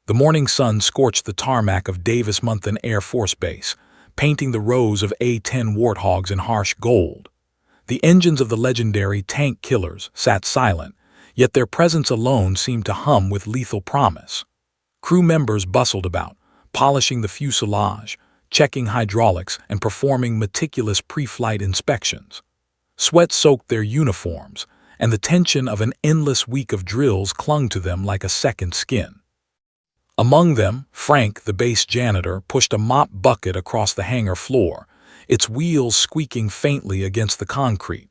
The morning sun scorched the tarmac of Davis-Monthan Air Force Base, painting the rows of A-10 Warthogs in harsh gold. The engines of the legendary tank killers sat silent, yet their presence alone seemed to hum with lethal promise. Crew members bustled about, polishing the fuselage, checking hydraulics, and performing meticulous pre-flight inspections. Sweat soaked their uniforms, and the tension of an endless week of drills clung to them like a second skin. Among them, Frank, the base janitor, pushed a mop bucket across the hangar floor, its wheels squeaking faintly against the concrete.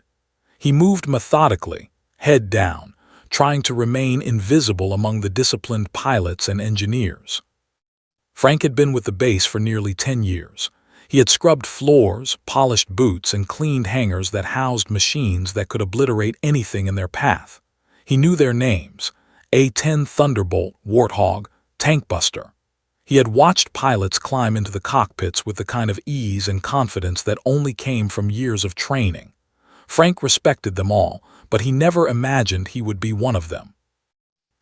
He moved methodically, head down, trying to remain invisible among the disciplined pilots and engineers. Frank had been with the base for nearly 10 years. He had scrubbed floors, polished boots, and cleaned hangars that housed machines that could obliterate anything in their path. He knew their names: A-10 Thunderbolt, Warthog, Tankbuster. He had watched pilots climb into the cockpits with the kind of ease and confidence that only came from years of training. Frank respected them all, but he never imagined he would be one of them.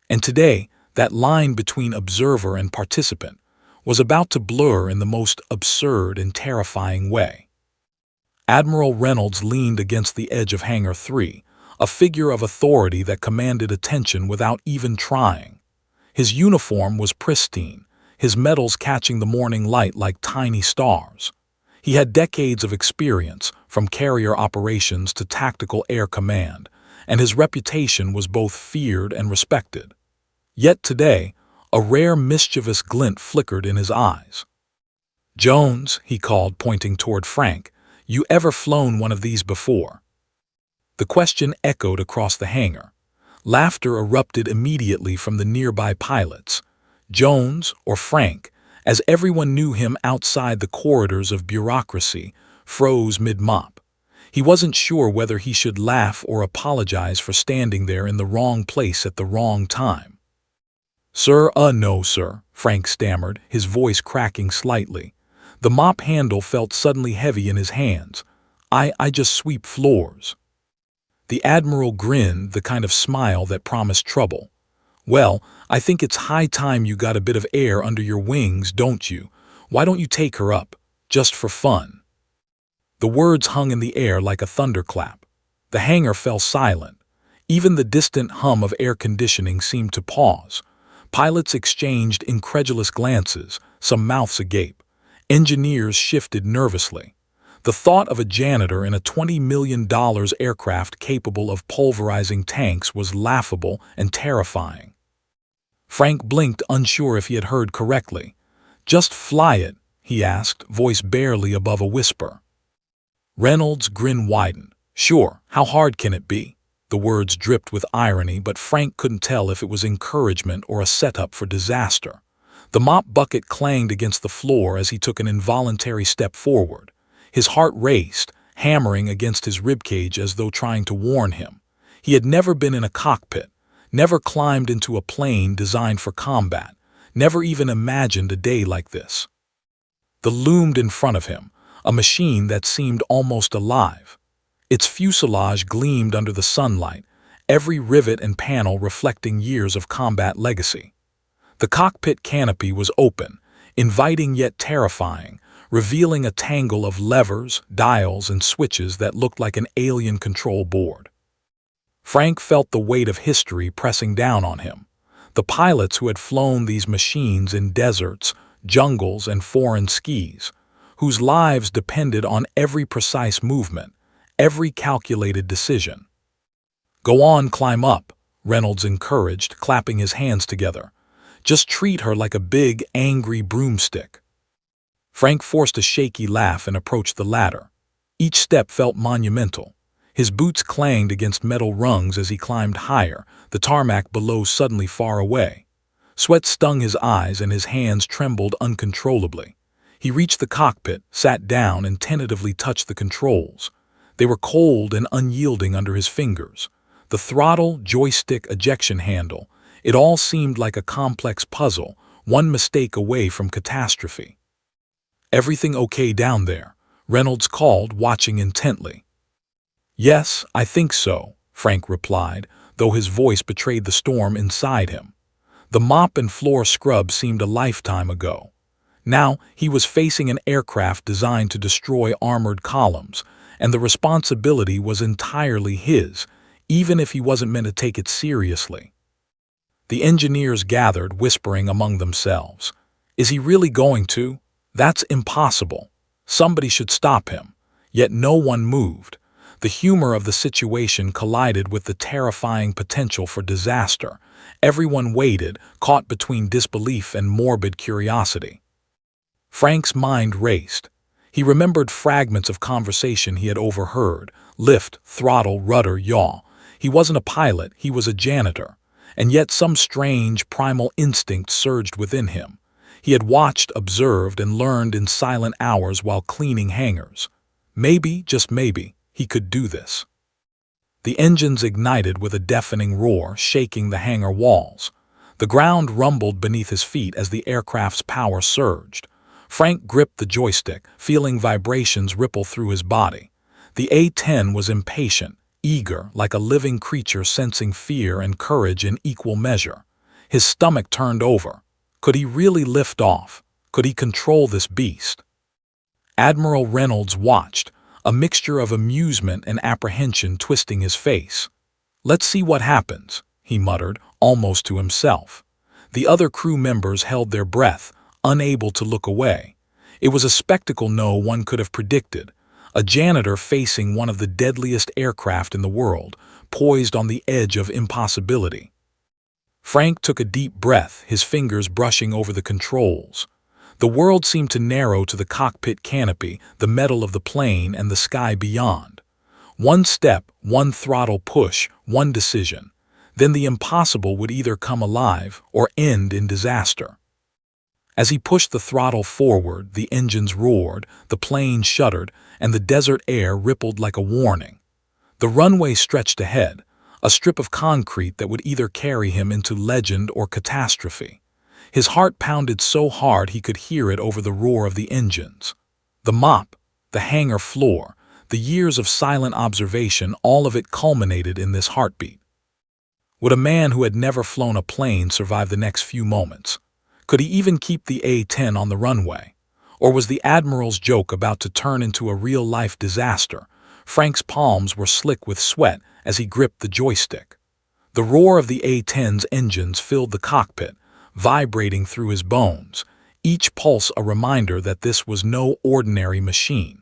And today, that line between observer and participant was about to blur in the most absurd and terrifying way. Admiral Reynolds leaned against the edge of Hangar 3, a figure of authority that commanded attention without even trying. His uniform was pristine, his medals catching the morning light like tiny stars. He had decades of experience, from carrier operations to tactical air command, and his reputation was both feared and respected. Yet today, a rare mischievous glint flickered in his eyes. "Jones," he called, pointing toward Frank, "you ever flown one of these before?" The question echoed across the hangar. Laughter erupted immediately from the nearby pilots. Jones, or Frank, as everyone knew him outside the corridors of bureaucracy, froze mid-mop. He wasn't sure whether he should laugh or apologize for standing there in the wrong place at the wrong time. "Sir, no, sir," Frank stammered, his voice cracking slightly. The mop handle felt suddenly heavy in his hands. I just sweep floors." The Admiral grinned, the kind of smile that promised trouble. "Well, I think it's high time you got a bit of air under your wings, don't you? Why don't you take her up, just for fun?" The words hung in the air like a thunderclap. The hangar fell silent. Even the distant hum of air conditioning seemed to pause. Pilots exchanged incredulous glances, some mouths agape. Engineers shifted nervously. The thought of a janitor in a $20 million aircraft capable of pulverizing tanks was laughable and terrifying. Frank blinked, unsure if he had heard correctly. "Just fly it?" he asked, voice barely above a whisper. Reynolds' grin widened. "Sure, how hard can it be?" The words dripped with irony, but Frank couldn't tell if it was encouragement or a setup for disaster. The mop bucket clanged against the floor as he took an involuntary step forward. His heart raced, hammering against his ribcage as though trying to warn him. He had never been in a cockpit, never climbed into a plane designed for combat, never even imagined a day like this. The loomed in front of him, a machine that seemed almost alive. Its fuselage gleamed under the sunlight, every rivet and panel reflecting years of combat legacy. The cockpit canopy was open, inviting yet terrifying, revealing a tangle of levers, dials, and switches that looked like an alien control board. Frank felt the weight of history pressing down on him. The pilots who had flown these machines in deserts, jungles, and foreign skis, whose lives depended on every precise movement, every calculated decision. "Go on, climb up," Reynolds encouraged, clapping his hands together. "Just treat her like a big, angry broomstick." Frank forced a shaky laugh and approached the ladder. Each step felt monumental. His boots clanged against metal rungs as he climbed higher, the tarmac below suddenly far away. Sweat stung his eyes and his hands trembled uncontrollably. He reached the cockpit, sat down, and tentatively touched the controls. They were cold and unyielding under his fingers. The throttle, joystick, ejection handle, it all seemed like a complex puzzle, one mistake away from catastrophe. "Everything okay down there?" Reynolds called, watching intently. "Yes, I think so," Frank replied, though his voice betrayed the storm inside him. The mop and floor scrub seemed a lifetime ago. Now he was facing an aircraft designed to destroy armored columns, and the responsibility was entirely his, even if he wasn't meant to take it seriously. The engineers gathered, whispering among themselves. Is he really going to? That's impossible. Somebody should stop him. Yet no one moved. The humor of the situation collided with the terrifying potential for disaster. Everyone waited, caught between disbelief and morbid curiosity. Frank's mind raced. He remembered fragments of conversation he had overheard: lift, throttle, rudder, yaw. He wasn't a pilot, he was a janitor. And yet some strange, primal instinct surged within him. He had watched, observed, and learned in silent hours while cleaning hangars. Maybe, just maybe, he could do this. The engines ignited with a deafening roar, shaking the hangar walls. The ground rumbled beneath his feet as the aircraft's power surged. Frank gripped the joystick, feeling vibrations ripple through his body. The A-10 was impatient, eager, like a living creature sensing fear and courage in equal measure. His stomach turned over. Could he really lift off? Could he control this beast? Admiral Reynolds watched, a mixture of amusement and apprehension twisting his face. "Let's see what happens," he muttered, almost to himself. The other crew members held their breath, unable to look away. It was a spectacle no one could have predicted. A janitor facing one of the deadliest aircraft in the world, poised on the edge of impossibility. Frank took a deep breath, his fingers brushing over the controls. The world seemed to narrow to the cockpit canopy, the metal of the plane, and the sky beyond. One step, one throttle push, one decision. Then the impossible would either come alive or end in disaster. As he pushed the throttle forward, the engines roared, the plane shuddered, and the desert air rippled like a warning. The runway stretched ahead, a strip of concrete that would either carry him into legend or catastrophe. His heart pounded so hard he could hear it over the roar of the engines. The mop, the hangar floor, the years of silent observation, all of it culminated in this heartbeat. Would a man who had never flown a plane survive the next few moments? Could he even keep the A-10 on the runway? Or was the Admiral's joke about to turn into a real-life disaster? Frank's palms were slick with sweat as he gripped the joystick. The roar of the A-10's engines filled the cockpit, vibrating through his bones, each pulse a reminder that this was no ordinary machine.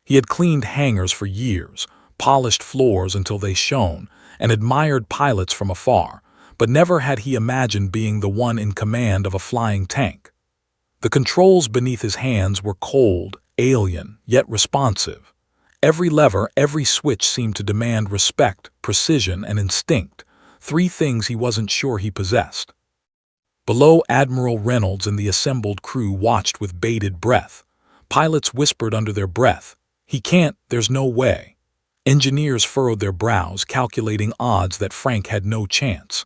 He had cleaned hangars for years, polished floors until they shone, and admired pilots from afar, but never had he imagined being the one in command of a flying tank. The controls beneath his hands were cold, alien, yet responsive. Every lever, every switch seemed to demand respect, precision, and instinct, three things he wasn't sure he possessed. Below, Admiral Reynolds and the assembled crew watched with bated breath. Pilots whispered under their breath, "He can't, there's no way." Engineers furrowed their brows, calculating odds that Frank had no chance.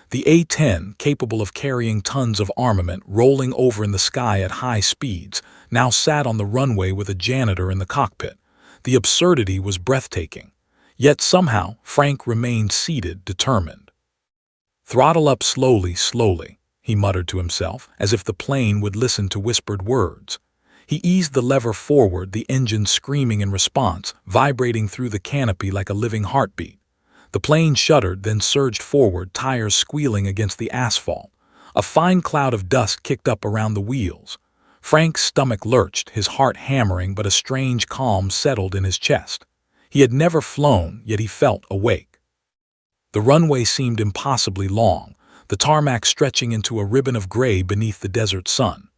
The A-10, capable of carrying tons of armament, rolling over in the sky at high speeds, now sat on the runway with a janitor in the cockpit. The absurdity was breathtaking. Yet somehow, Frank remained seated, determined. "Throttle up slowly, slowly," he muttered to himself, as if the plane would listen to whispered words. He eased the lever forward, the engine screaming in response, vibrating through the canopy like a living heartbeat. The plane shuddered, then surged forward, tires squealing against the asphalt. A fine cloud of dust kicked up around the wheels. Frank's stomach lurched, his heart hammering, but a strange calm settled in his chest. He had never flown, yet he felt awake. The runway seemed impossibly long, the tarmac stretching into a ribbon of gray beneath the desert sun.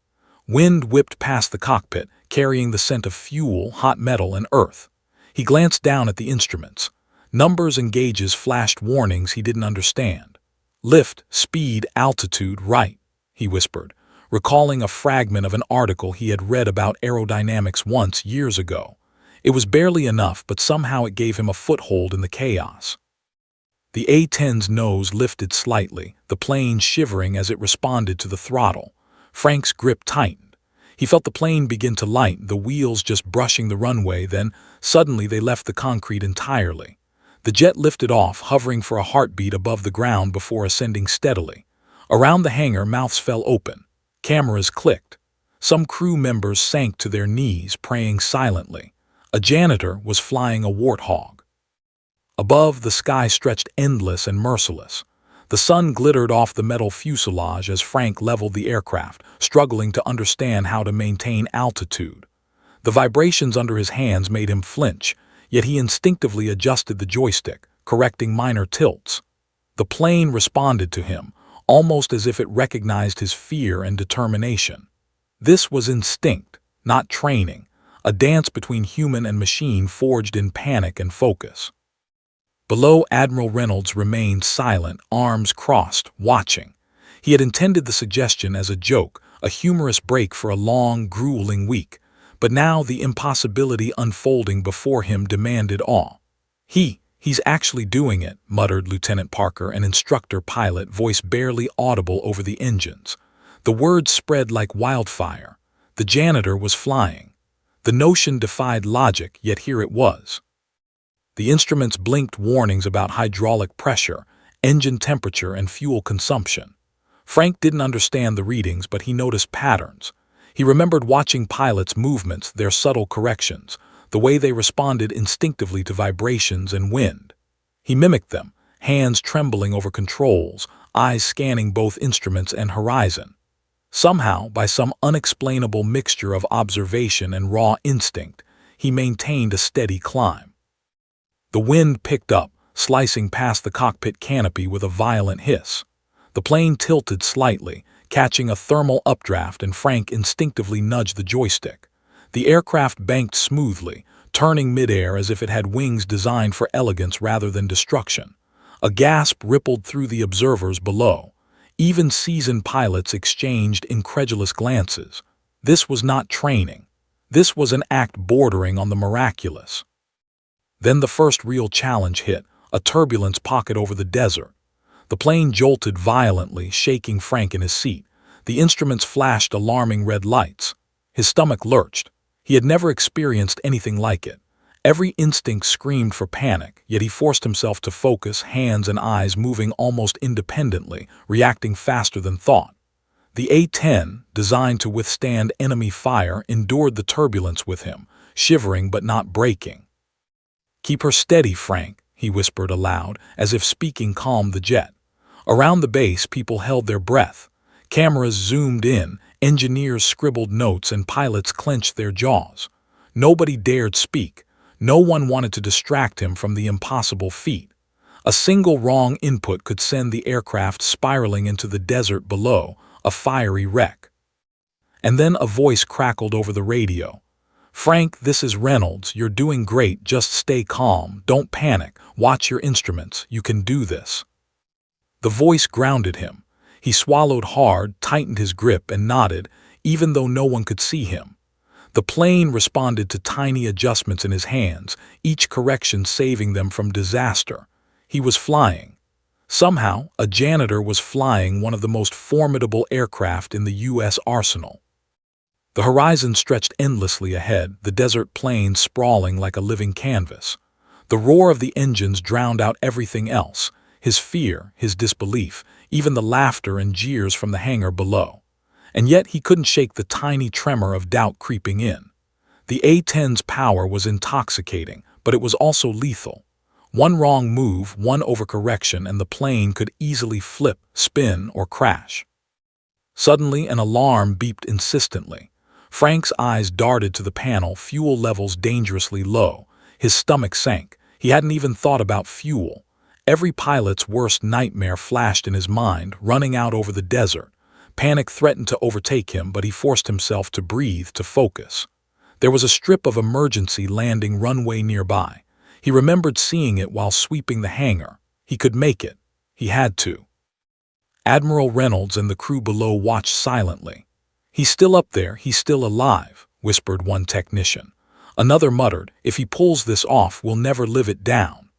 Wind whipped past the cockpit, carrying the scent of fuel, hot metal, and earth. He glanced down at the instruments. Numbers and gauges flashed warnings he didn't understand. "Lift, speed, altitude, right," he whispered, recalling a fragment of an article he had read about aerodynamics once years ago. It was barely enough, but somehow it gave him a foothold in the chaos. The A-10's nose lifted slightly, the plane shivering as it responded to the throttle. Frank's grip tightened. He felt the plane begin to light, the wheels just brushing the runway, then suddenly they left the concrete entirely. The jet lifted off, hovering for a heartbeat above the ground before ascending steadily. Around the hangar, mouths fell open. Cameras clicked. Some crew members sank to their knees, praying silently. A janitor was flying a warthog. Above, the sky stretched endless and merciless. The sun glittered off the metal fuselage as Frank leveled the aircraft, struggling to understand how to maintain altitude. The vibrations under his hands made him flinch, yet he instinctively adjusted the joystick, correcting minor tilts. The plane responded to him, almost as if it recognized his fear and determination. This was instinct, not training, a dance between human and machine forged in panic and focus. Below, Admiral Reynolds remained silent, arms crossed, watching. He had intended the suggestion as a joke, a humorous break for a long, grueling week, but now the impossibility unfolding before him demanded awe. He's actually doing it," muttered Lieutenant Parker, an instructor pilot, voice barely audible over the engines. The words spread like wildfire. The janitor was flying. The notion defied logic, yet here it was. The instruments blinked warnings about hydraulic pressure, engine temperature, and fuel consumption. Frank didn't understand the readings, but he noticed patterns. He remembered watching pilots' movements, their subtle corrections, the way they responded instinctively to vibrations and wind. He mimicked them, hands trembling over controls, eyes scanning both instruments and horizon. Somehow, by some unexplainable mixture of observation and raw instinct, he maintained a steady climb. The wind picked up, slicing past the cockpit canopy with a violent hiss. The plane tilted slightly, catching a thermal updraft, and Frank instinctively nudged the joystick. The aircraft banked smoothly, turning midair as if it had wings designed for elegance rather than destruction. A gasp rippled through the observers below. Even seasoned pilots exchanged incredulous glances. This was not training. This was an act bordering on the miraculous. Then the first real challenge hit, a turbulence pocket over the desert. The plane jolted violently, shaking Frank in his seat. The instruments flashed alarming red lights. His stomach lurched. He had never experienced anything like it. Every instinct screamed for panic, yet he forced himself to focus, hands and eyes moving almost independently, reacting faster than thought. The A-10, designed to withstand enemy fire, endured the turbulence with him, shivering but not breaking. "Keep her steady, Frank," he whispered aloud, as if speaking calmed the jet. Around the base, people held their breath. Cameras zoomed in, engineers scribbled notes, and pilots clenched their jaws. Nobody dared speak. No one wanted to distract him from the impossible feat. A single wrong input could send the aircraft spiraling into the desert below, a fiery wreck. And then a voice crackled over the radio. "Frank, this is Reynolds. You're doing great. Just stay calm. Don't panic. Watch your instruments. You can do this." The voice grounded him. He swallowed hard, tightened his grip, and nodded, even though no one could see him. The plane responded to tiny adjustments in his hands, each correction saving them from disaster. He was flying. Somehow, a janitor was flying one of the most formidable aircraft in the U.S. arsenal. The horizon stretched endlessly ahead, the desert plain sprawling like a living canvas. The roar of the engines drowned out everything else, his fear, his disbelief, even the laughter and jeers from the hangar below. And yet he couldn't shake the tiny tremor of doubt creeping in. The A-10's power was intoxicating, but it was also lethal. One wrong move, one overcorrection, and the plane could easily flip, spin, or crash. Suddenly, an alarm beeped insistently. Frank's eyes darted to the panel, fuel levels dangerously low. His stomach sank. He hadn't even thought about fuel. Every pilot's worst nightmare flashed in his mind, running out over the desert. Panic threatened to overtake him, but he forced himself to breathe, to focus. There was a strip of emergency landing runway nearby. He remembered seeing it while sweeping the hangar. He could make it. He had to. Admiral Reynolds and the crew below watched silently. "He's still up there, he's still alive," whispered one technician. Another muttered, "If he pulls this off, we'll never live it down."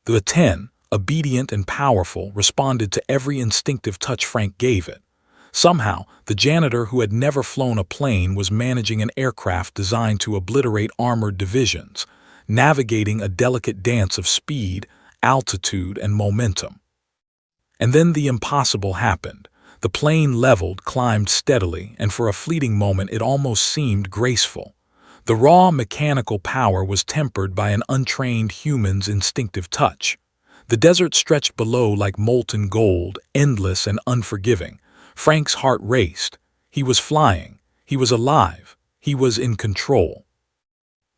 The A-10, obedient and powerful, responded to every instinctive touch Frank gave it. Somehow, the janitor who had never flown a plane was managing an aircraft designed to obliterate armored divisions, navigating a delicate dance of speed, altitude, and momentum. And then the impossible happened. The plane leveled, climbed steadily, and for a fleeting moment it almost seemed graceful. The raw mechanical power was tempered by an untrained human's instinctive touch. The desert stretched below like molten gold, endless and unforgiving. Frank's heart raced. He was flying. He was alive. He was in control.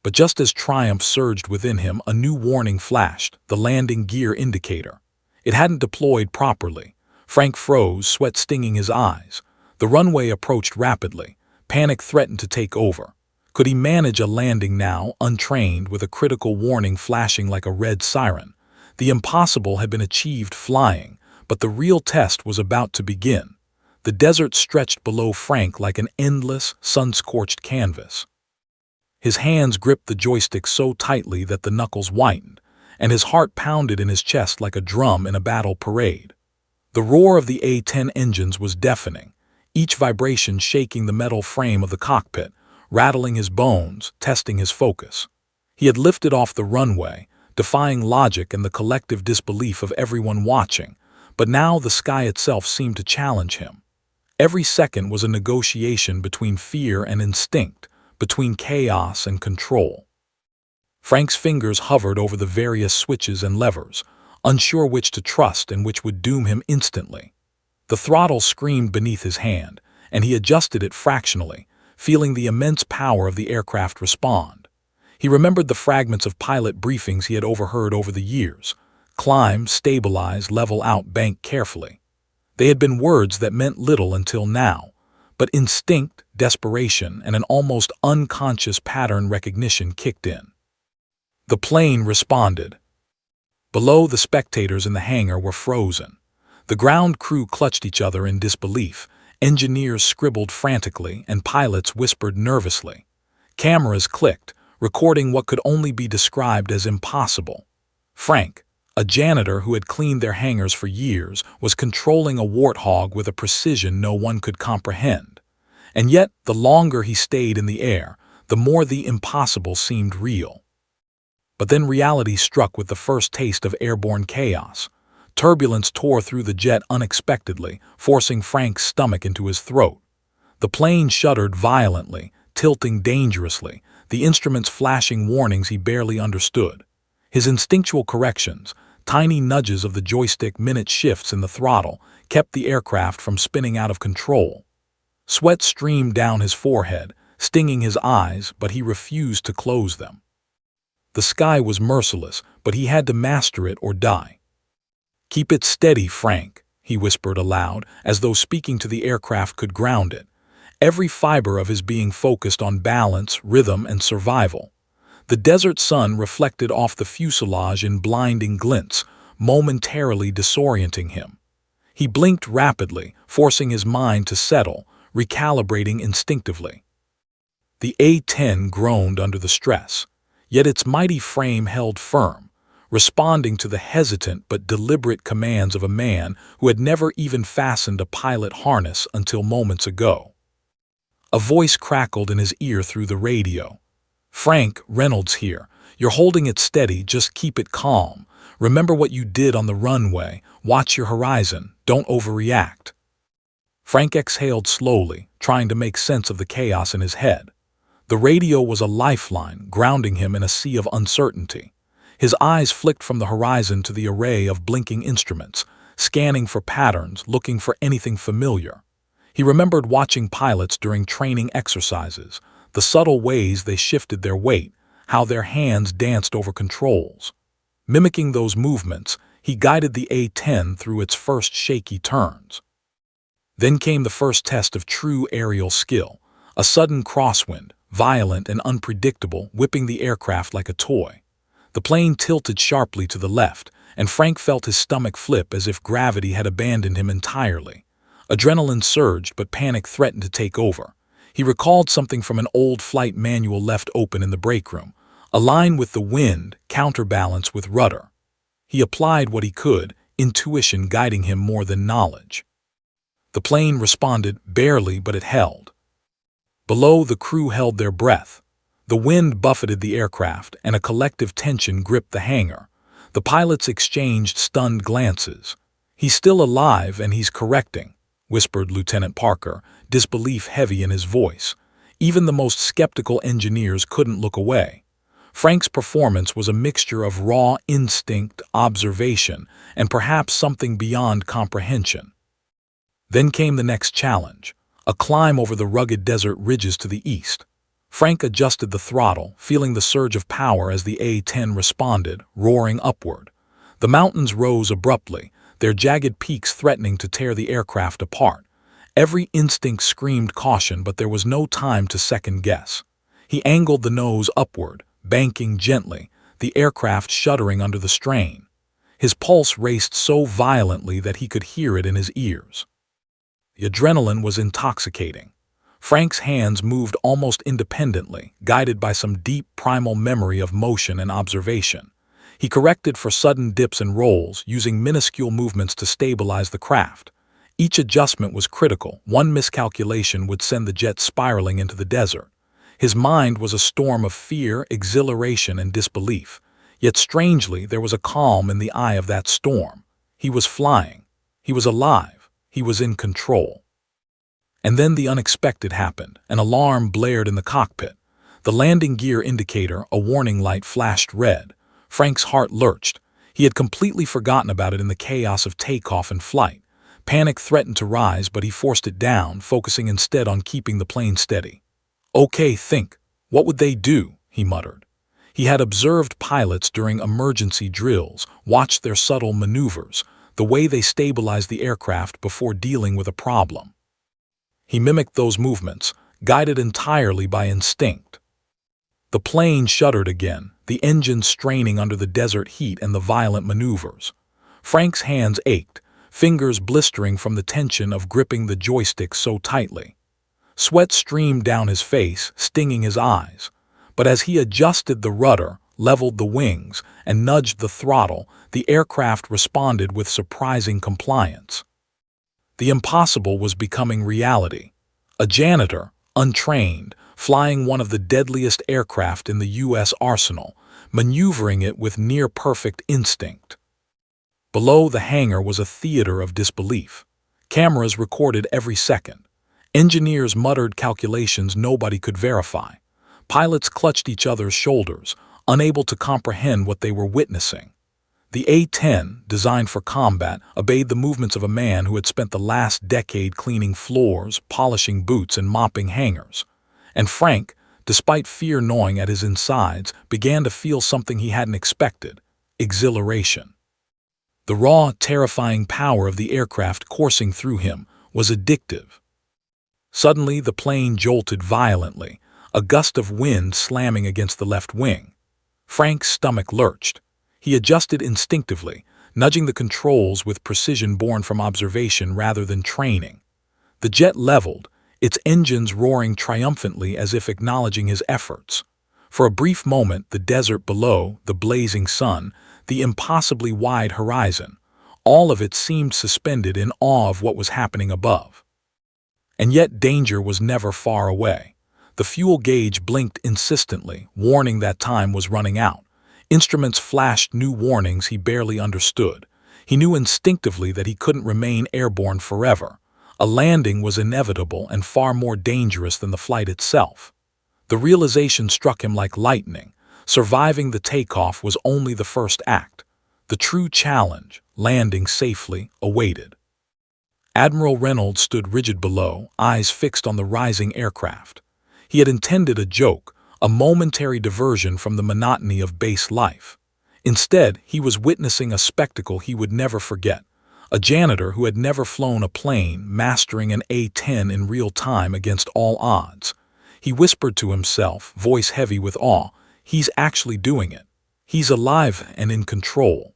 But just as triumph surged within him, a new warning flashed, the landing gear indicator. It hadn't deployed properly. Frank froze, sweat stinging his eyes. The runway approached rapidly. Panic threatened to take over. Could he manage a landing now, untrained, with a critical warning flashing like a red siren? The impossible had been achieved flying, but the real test was about to begin. The desert stretched below Frank like an endless, sun-scorched canvas. His hands gripped the joystick so tightly that the knuckles whitened, and his heart pounded in his chest like a drum in a battle parade. The roar of the A-10 engines was deafening, each vibration shaking the metal frame of the cockpit, rattling his bones, testing his focus. He had lifted off the runway, defying logic and the collective disbelief of everyone watching, but now the sky itself seemed to challenge him. Every second was a negotiation between fear and instinct, between chaos and control. Frank's fingers hovered over the various switches and levers, unsure which to trust and which would doom him instantly. The throttle screamed beneath his hand, and he adjusted it fractionally, feeling the immense power of the aircraft respond. He remembered the fragments of pilot briefings he had overheard over the years. Climb, stabilize, level out, bank carefully. They had been words that meant little until now, but instinct, desperation, and an almost unconscious pattern recognition kicked in. The plane responded. Below, the spectators in the hangar were frozen. The ground crew clutched each other in disbelief. Engineers scribbled frantically, and pilots whispered nervously. Cameras clicked, recording what could only be described as impossible. Frank, a janitor who had cleaned their hangars for years, was controlling a warthog with a precision no one could comprehend. And yet, the longer he stayed in the air, the more the impossible seemed real. But then reality struck with the first taste of airborne chaos. Turbulence tore through the jet unexpectedly, forcing Frank's stomach into his throat. The plane shuddered violently, tilting dangerously, the instruments flashing warnings he barely understood. His instinctual corrections, tiny nudges of the joystick, minute shifts in the throttle, kept the aircraft from spinning out of control. Sweat streamed down his forehead, stinging his eyes, but he refused to close them. The sky was merciless, but he had to master it or die. "Keep it steady, Frank," he whispered aloud, as though speaking to the aircraft could ground it. Every fiber of his being focused on balance, rhythm, and survival. The desert sun reflected off the fuselage in blinding glints, momentarily disorienting him. He blinked rapidly, forcing his mind to settle, recalibrating instinctively. The A-10 groaned under the stress, yet its mighty frame held firm, responding to the hesitant but deliberate commands of a man who had never even fastened a pilot harness until moments ago. A voice crackled in his ear through the radio. "Frank, Reynolds here. You're holding it steady, just keep it calm. Remember what you did on the runway. Watch your horizon. Don't overreact." Frank exhaled slowly, trying to make sense of the chaos in his head. The radio was a lifeline, grounding him in a sea of uncertainty. His eyes flicked from the horizon to the array of blinking instruments, scanning for patterns, looking for anything familiar. He remembered watching pilots during training exercises, the subtle ways they shifted their weight, how their hands danced over controls. Mimicking those movements, he guided the A-10 through its first shaky turns. Then came the first test of true aerial skill, a sudden crosswind, violent and unpredictable, whipping the aircraft like a toy. The plane tilted sharply to the left, and Frank felt his stomach flip as if gravity had abandoned him entirely. Adrenaline surged, but panic threatened to take over. He recalled something from an old flight manual left open in the break room: align with the wind, counterbalance with rudder. He applied what he could, intuition guiding him more than knowledge. The plane responded, barely, but it held. Below, the crew held their breath. The wind buffeted the aircraft, and a collective tension gripped the hangar. The pilots exchanged stunned glances. "He's still alive, and he's correcting," whispered Lieutenant Parker, disbelief heavy in his voice. Even the most skeptical engineers couldn't look away. Frank's performance was a mixture of raw instinct, observation, and perhaps something beyond comprehension. Then came the next challenge, a climb over the rugged desert ridges to the east. Frank adjusted the throttle, feeling the surge of power as the A-10 responded, roaring upward. The mountains rose abruptly, their jagged peaks threatening to tear the aircraft apart. Every instinct screamed caution, but there was no time to second guess. He angled the nose upward, banking gently, the aircraft shuddering under the strain. His pulse raced so violently that he could hear it in his ears. The adrenaline was intoxicating. Frank's hands moved almost independently, guided by some deep primal memory of motion and observation. He corrected for sudden dips and rolls, using minuscule movements to stabilize the craft. Each adjustment was critical. One miscalculation would send the jet spiraling into the desert. His mind was a storm of fear, exhilaration, and disbelief. Yet strangely, there was a calm in the eye of that storm. He was flying. He was alive. He was in control. And then the unexpected happened. An alarm blared in the cockpit. The landing gear indicator, a warning light, flashed red. Frank's heart lurched. He had completely forgotten about it in the chaos of takeoff and flight. Panic threatened to rise, but he forced it down, focusing instead on keeping the plane steady. "Okay, think. What would they do?" he muttered. He had observed pilots during emergency drills, watched their subtle maneuvers, the way they stabilized the aircraft before dealing with a problem. He mimicked those movements, guided entirely by instinct. The plane shuddered again, the engine straining under the desert heat and the violent maneuvers. Frank's hands ached, fingers blistering from the tension of gripping the joystick so tightly. Sweat streamed down his face, stinging his eyes. But as he adjusted the rudder, leveled the wings, and nudged the throttle, the aircraft responded with surprising compliance. The impossible was becoming reality. A janitor, untrained, flying one of the deadliest aircraft in the U.S. arsenal, maneuvering it with near-perfect instinct. Below the hangar was a theater of disbelief. Cameras recorded every second. Engineers muttered calculations nobody could verify. Pilots clutched each other's shoulders, unable to comprehend what they were witnessing. The A-10, designed for combat, obeyed the movements of a man who had spent the last decade cleaning floors, polishing boots, and mopping hangars. And Frank, despite fear gnawing at his insides, began to feel something he hadn't expected: exhilaration. The raw, terrifying power of the aircraft coursing through him was addictive. Suddenly, the plane jolted violently, a gust of wind slamming against the left wing. Frank's stomach lurched. He adjusted instinctively, nudging the controls with precision born from observation rather than training. The jet leveled, its engines roaring triumphantly as if acknowledging his efforts. For a brief moment, the desert below, the blazing sun, the impossibly wide horizon, all of it seemed suspended in awe of what was happening above. And yet danger was never far away. The fuel gauge blinked insistently, warning that time was running out. Instruments flashed new warnings he barely understood. He knew instinctively that he couldn't remain airborne forever. A landing was inevitable and far more dangerous than the flight itself. The realization struck him like lightning. Surviving the takeoff was only the first act. The true challenge, landing safely, awaited. Admiral Reynolds stood rigid below, eyes fixed on the rising aircraft. He had intended a joke, a momentary diversion from the monotony of base life. Instead, he was witnessing a spectacle he would never forget. A janitor who had never flown a plane, mastering an A-10 in real time against all odds. He whispered to himself, voice heavy with awe, "He's actually doing it. He's alive and in control."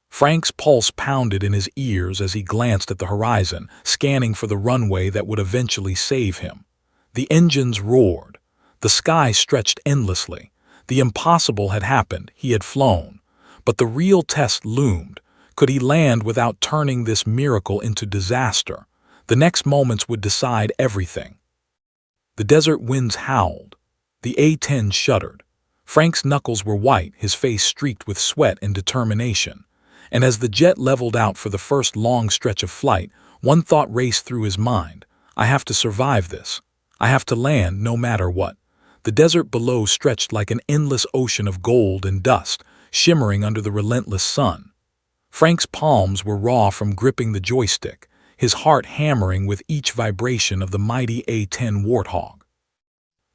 Frank's pulse pounded in his ears as he glanced at the horizon, scanning for the runway that would eventually save him. The engines roared. The sky stretched endlessly. The impossible had happened. He had flown. But the real test loomed. Could he land without turning this miracle into disaster? The next moments would decide everything. The desert winds howled. The A-10 shuddered. Frank's knuckles were white, his face streaked with sweat and determination. And as the jet leveled out for the first long stretch of flight, One thought raced through his mind. I have to survive this. I have to land no matter what. The desert below stretched like an endless ocean of gold and dust, shimmering under the relentless sun. Frank's palms were raw from gripping the joystick, his heart hammering with each vibration of the mighty A-10 Warthog.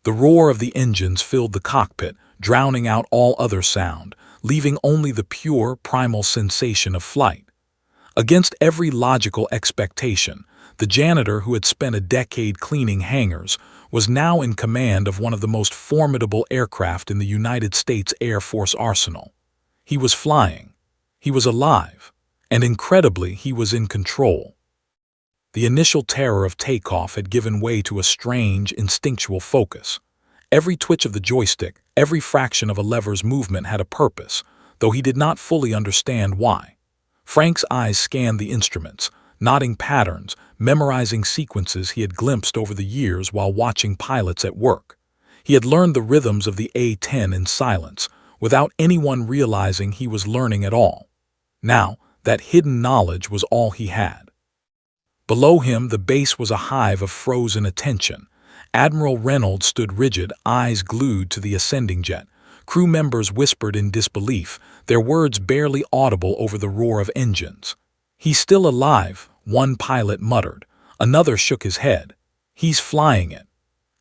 The roar of the engines filled the cockpit, drowning out all other sound, leaving only the pure, primal sensation of flight. Against every logical expectation, the janitor who had spent a decade cleaning hangars was now in command of one of the most formidable aircraft in the United States Air Force arsenal. He was flying. He was alive. And incredibly, he was in control. The initial terror of takeoff had given way to a strange, instinctual focus. Every twitch of the joystick, every fraction of a lever's movement had a purpose, though he did not fully understand why. Frank's eyes scanned the instruments, noting patterns, memorizing sequences he had glimpsed over the years while watching pilots at work. He had learned the rhythms of the A-10 in silence, without anyone realizing he was learning at all. Now, that hidden knowledge was all he had. Below him, the base was a hive of frozen attention. Admiral Reynolds stood rigid, eyes glued to the ascending jet. Crew members whispered in disbelief, their words barely audible over the roar of engines. "He's still alive," one pilot muttered. Another shook his head. "He's flying it."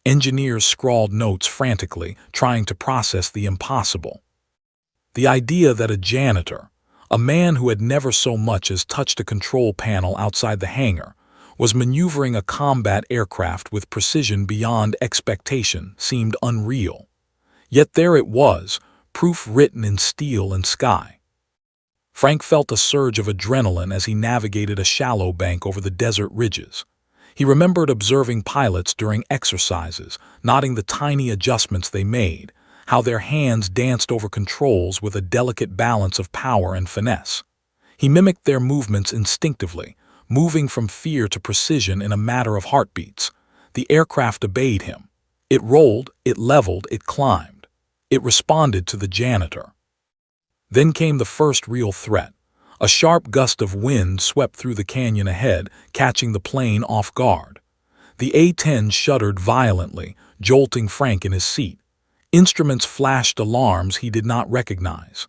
Engineers scrawled notes frantically, trying to process the impossible. The idea that a janitor, a man who had never so much as touched a control panel outside the hangar, was maneuvering a combat aircraft with precision beyond expectation seemed unreal. Yet there it was, proof written in steel and sky. Frank felt a surge of adrenaline as he navigated a shallow bank over the desert ridges. He remembered observing pilots during exercises, noting the tiny adjustments they made, how their hands danced over controls with a delicate balance of power and finesse. He mimicked their movements instinctively, moving from fear to precision in a matter of heartbeats. The aircraft obeyed him. It rolled, it leveled, it climbed. It responded to the janitor. Then came the first real threat. A sharp gust of wind swept through the canyon ahead, catching the plane off guard. The A-10 shuddered violently, jolting Frank in his seat. Instruments flashed alarms he did not recognize.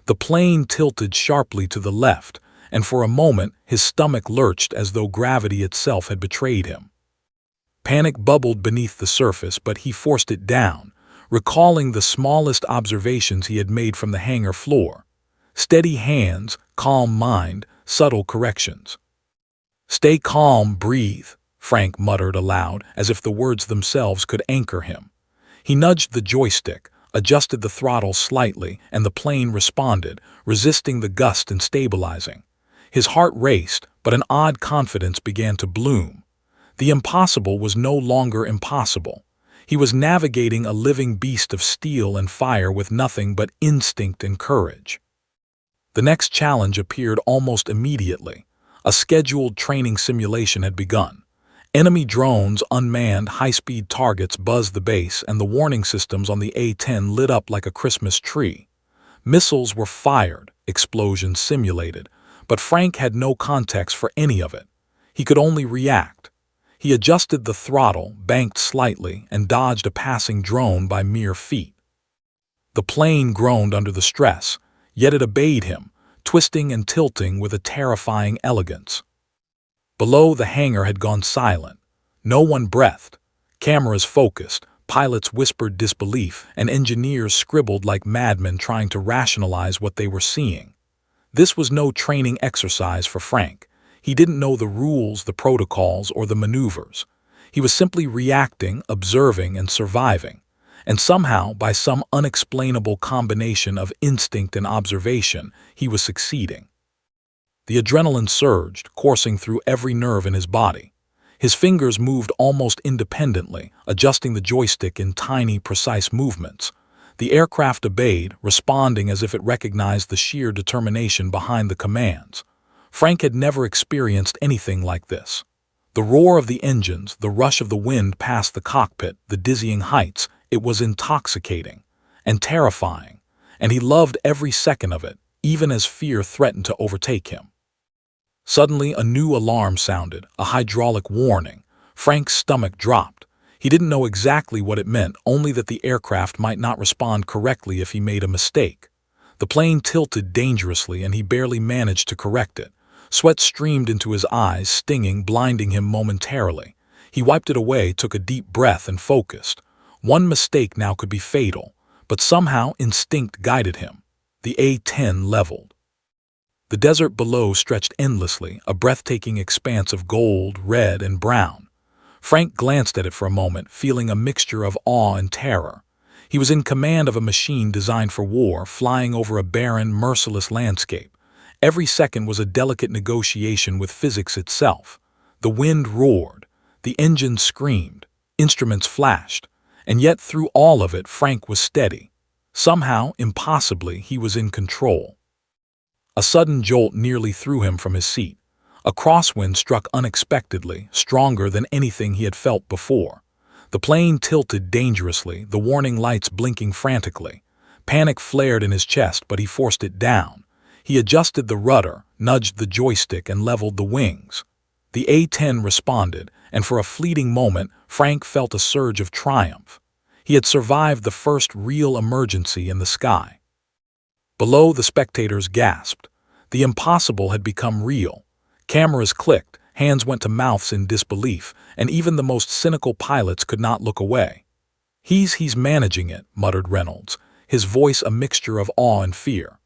The plane tilted sharply to the left, and for a moment his stomach lurched as though gravity itself had betrayed him. Panic bubbled beneath the surface, but he forced it down, recalling the smallest observations he had made from the hangar floor. Steady hands, calm mind, subtle corrections. "Stay calm, breathe," Frank muttered aloud, as if the words themselves could anchor him. He nudged the joystick, adjusted the throttle slightly, and the plane responded, resisting the gust and stabilizing. His heart raced, but an odd confidence began to bloom. The impossible was no longer impossible. He was navigating a living beast of steel and fire with nothing but instinct and courage. The next challenge appeared almost immediately. A scheduled training simulation had begun. Enemy drones, unmanned, high-speed targets buzzed the base, and the warning systems on the A-10 lit up like a Christmas tree. Missiles were fired, explosions simulated, but Frank had no context for any of it. He could only react. He adjusted the throttle, banked slightly, and dodged a passing drone by mere feet. The plane groaned under the stress, yet it obeyed him, twisting and tilting with a terrifying elegance. Below, the hangar had gone silent. No one breathed. Cameras focused, pilots whispered disbelief, and engineers scribbled like madmen trying to rationalize what they were seeing. This was no training exercise for Frank. He didn't know the rules, the protocols, or the maneuvers. He was simply reacting, observing, and surviving. And somehow, by some unexplainable combination of instinct and observation, he was succeeding. The adrenaline surged, coursing through every nerve in his body. His fingers moved almost independently, adjusting the joystick in tiny, precise movements. The aircraft obeyed, responding as if it recognized the sheer determination behind the commands. Frank had never experienced anything like this. The roar of the engines, the rush of the wind past the cockpit, the dizzying heights, it was intoxicating and terrifying, and he loved every second of it, even as fear threatened to overtake him. Suddenly, a new alarm sounded, a hydraulic warning. Frank's stomach dropped. He didn't know exactly what it meant, only that the aircraft might not respond correctly if he made a mistake. The plane tilted dangerously and he barely managed to correct it. Sweat streamed into his eyes, stinging, blinding him momentarily. He wiped it away, took a deep breath, and focused. One mistake now could be fatal, but somehow instinct guided him. The A-10 leveled. The desert below stretched endlessly, a breathtaking expanse of gold, red, and brown. Frank glanced at it for a moment, feeling a mixture of awe and terror. He was in command of a machine designed for war, flying over a barren, merciless landscape. Every second was a delicate negotiation with physics itself. The wind roared, the engines screamed, instruments flashed, and yet through all of it Frank was steady. Somehow, impossibly, he was in control. A sudden jolt nearly threw him from his seat. A crosswind struck unexpectedly, stronger than anything he had felt before. The plane tilted dangerously, the warning lights blinking frantically. Panic flared in his chest, but he forced it down. He adjusted the rudder, nudged the joystick, and leveled the wings. The A-10 responded, and for a fleeting moment, Frank felt a surge of triumph. He had survived the first real emergency in the sky. Below, the spectators gasped. The impossible had become real. Cameras clicked, hands went to mouths in disbelief, and even the most cynical pilots could not look away. He's managing it," muttered Reynolds, his voice a mixture of awe and fear.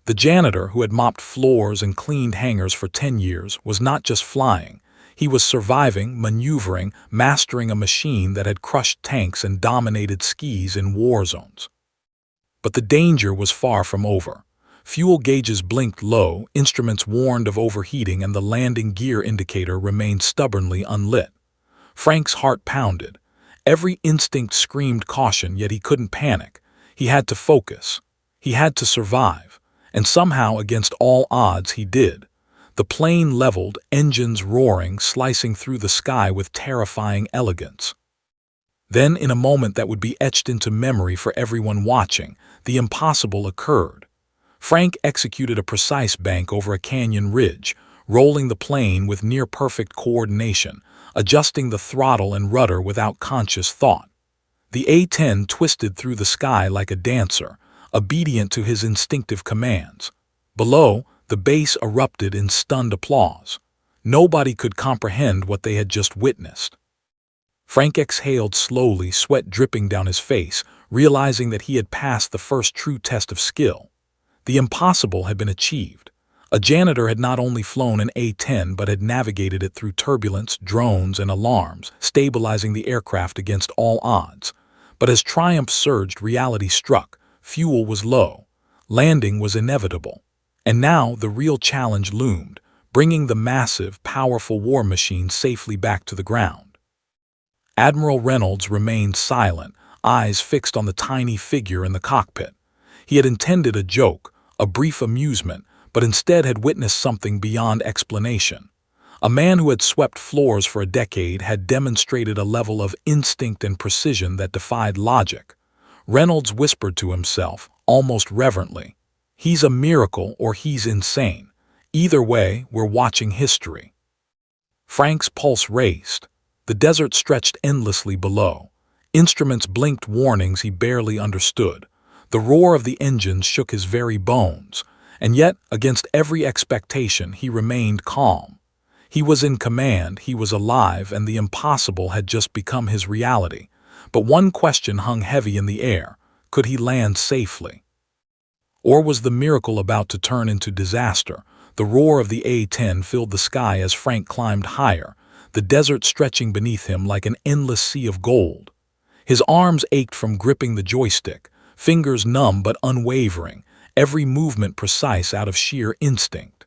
The janitor, who had mopped floors and cleaned hangars for 10 years, was not just flying. He was surviving, maneuvering, mastering a machine that had crushed tanks and dominated skis in war zones. But the danger was far from over. Fuel gauges blinked low, instruments warned of overheating, and the landing gear indicator remained stubbornly unlit. Frank's heart pounded. Every instinct screamed caution, yet he couldn't panic. He had to focus. He had to survive. And somehow, against all odds, he did. The plane leveled, engines roaring, slicing through the sky with terrifying elegance. Then, in a moment that would be etched into memory for everyone watching, the impossible occurred. Frank executed a precise bank over a canyon ridge, rolling the plane with near-perfect coordination, adjusting the throttle and rudder without conscious thought. The A-10 twisted through the sky like a dancer, obedient to his instinctive commands. Below, the base erupted in stunned applause. Nobody could comprehend what they had just witnessed. Frank exhaled slowly, sweat dripping down his face, realizing that he had passed the first true test of skill. The impossible had been achieved. A janitor had not only flown an A-10 but had navigated it through turbulence, drones, and alarms, stabilizing the aircraft against all odds. But as triumph surged, reality struck. Fuel was low. Landing was inevitable. And now the real challenge loomed, bringing the massive, powerful war machine safely back to the ground. Admiral Reynolds remained silent, eyes fixed on the tiny figure in the cockpit. He had intended a joke, a brief amusement, but instead had witnessed something beyond explanation. A man who had swept floors for a decade had demonstrated a level of instinct and precision that defied logic. Reynolds whispered to himself, almost reverently, "He's a miracle or he's insane. Either way, we're watching history." Frank's pulse raced. The desert stretched endlessly below. Instruments blinked warnings he barely understood. The roar of the engines shook his very bones. And yet, against every expectation, he remained calm. He was in command, he was alive, and the impossible had just become his reality. But one question hung heavy in the air. Could he land safely? Or was the miracle about to turn into disaster? The roar of the A-10 filled the sky as Frank climbed higher, the desert stretching beneath him like an endless sea of gold. His arms ached from gripping the joystick, fingers numb but unwavering, every movement precise out of sheer instinct.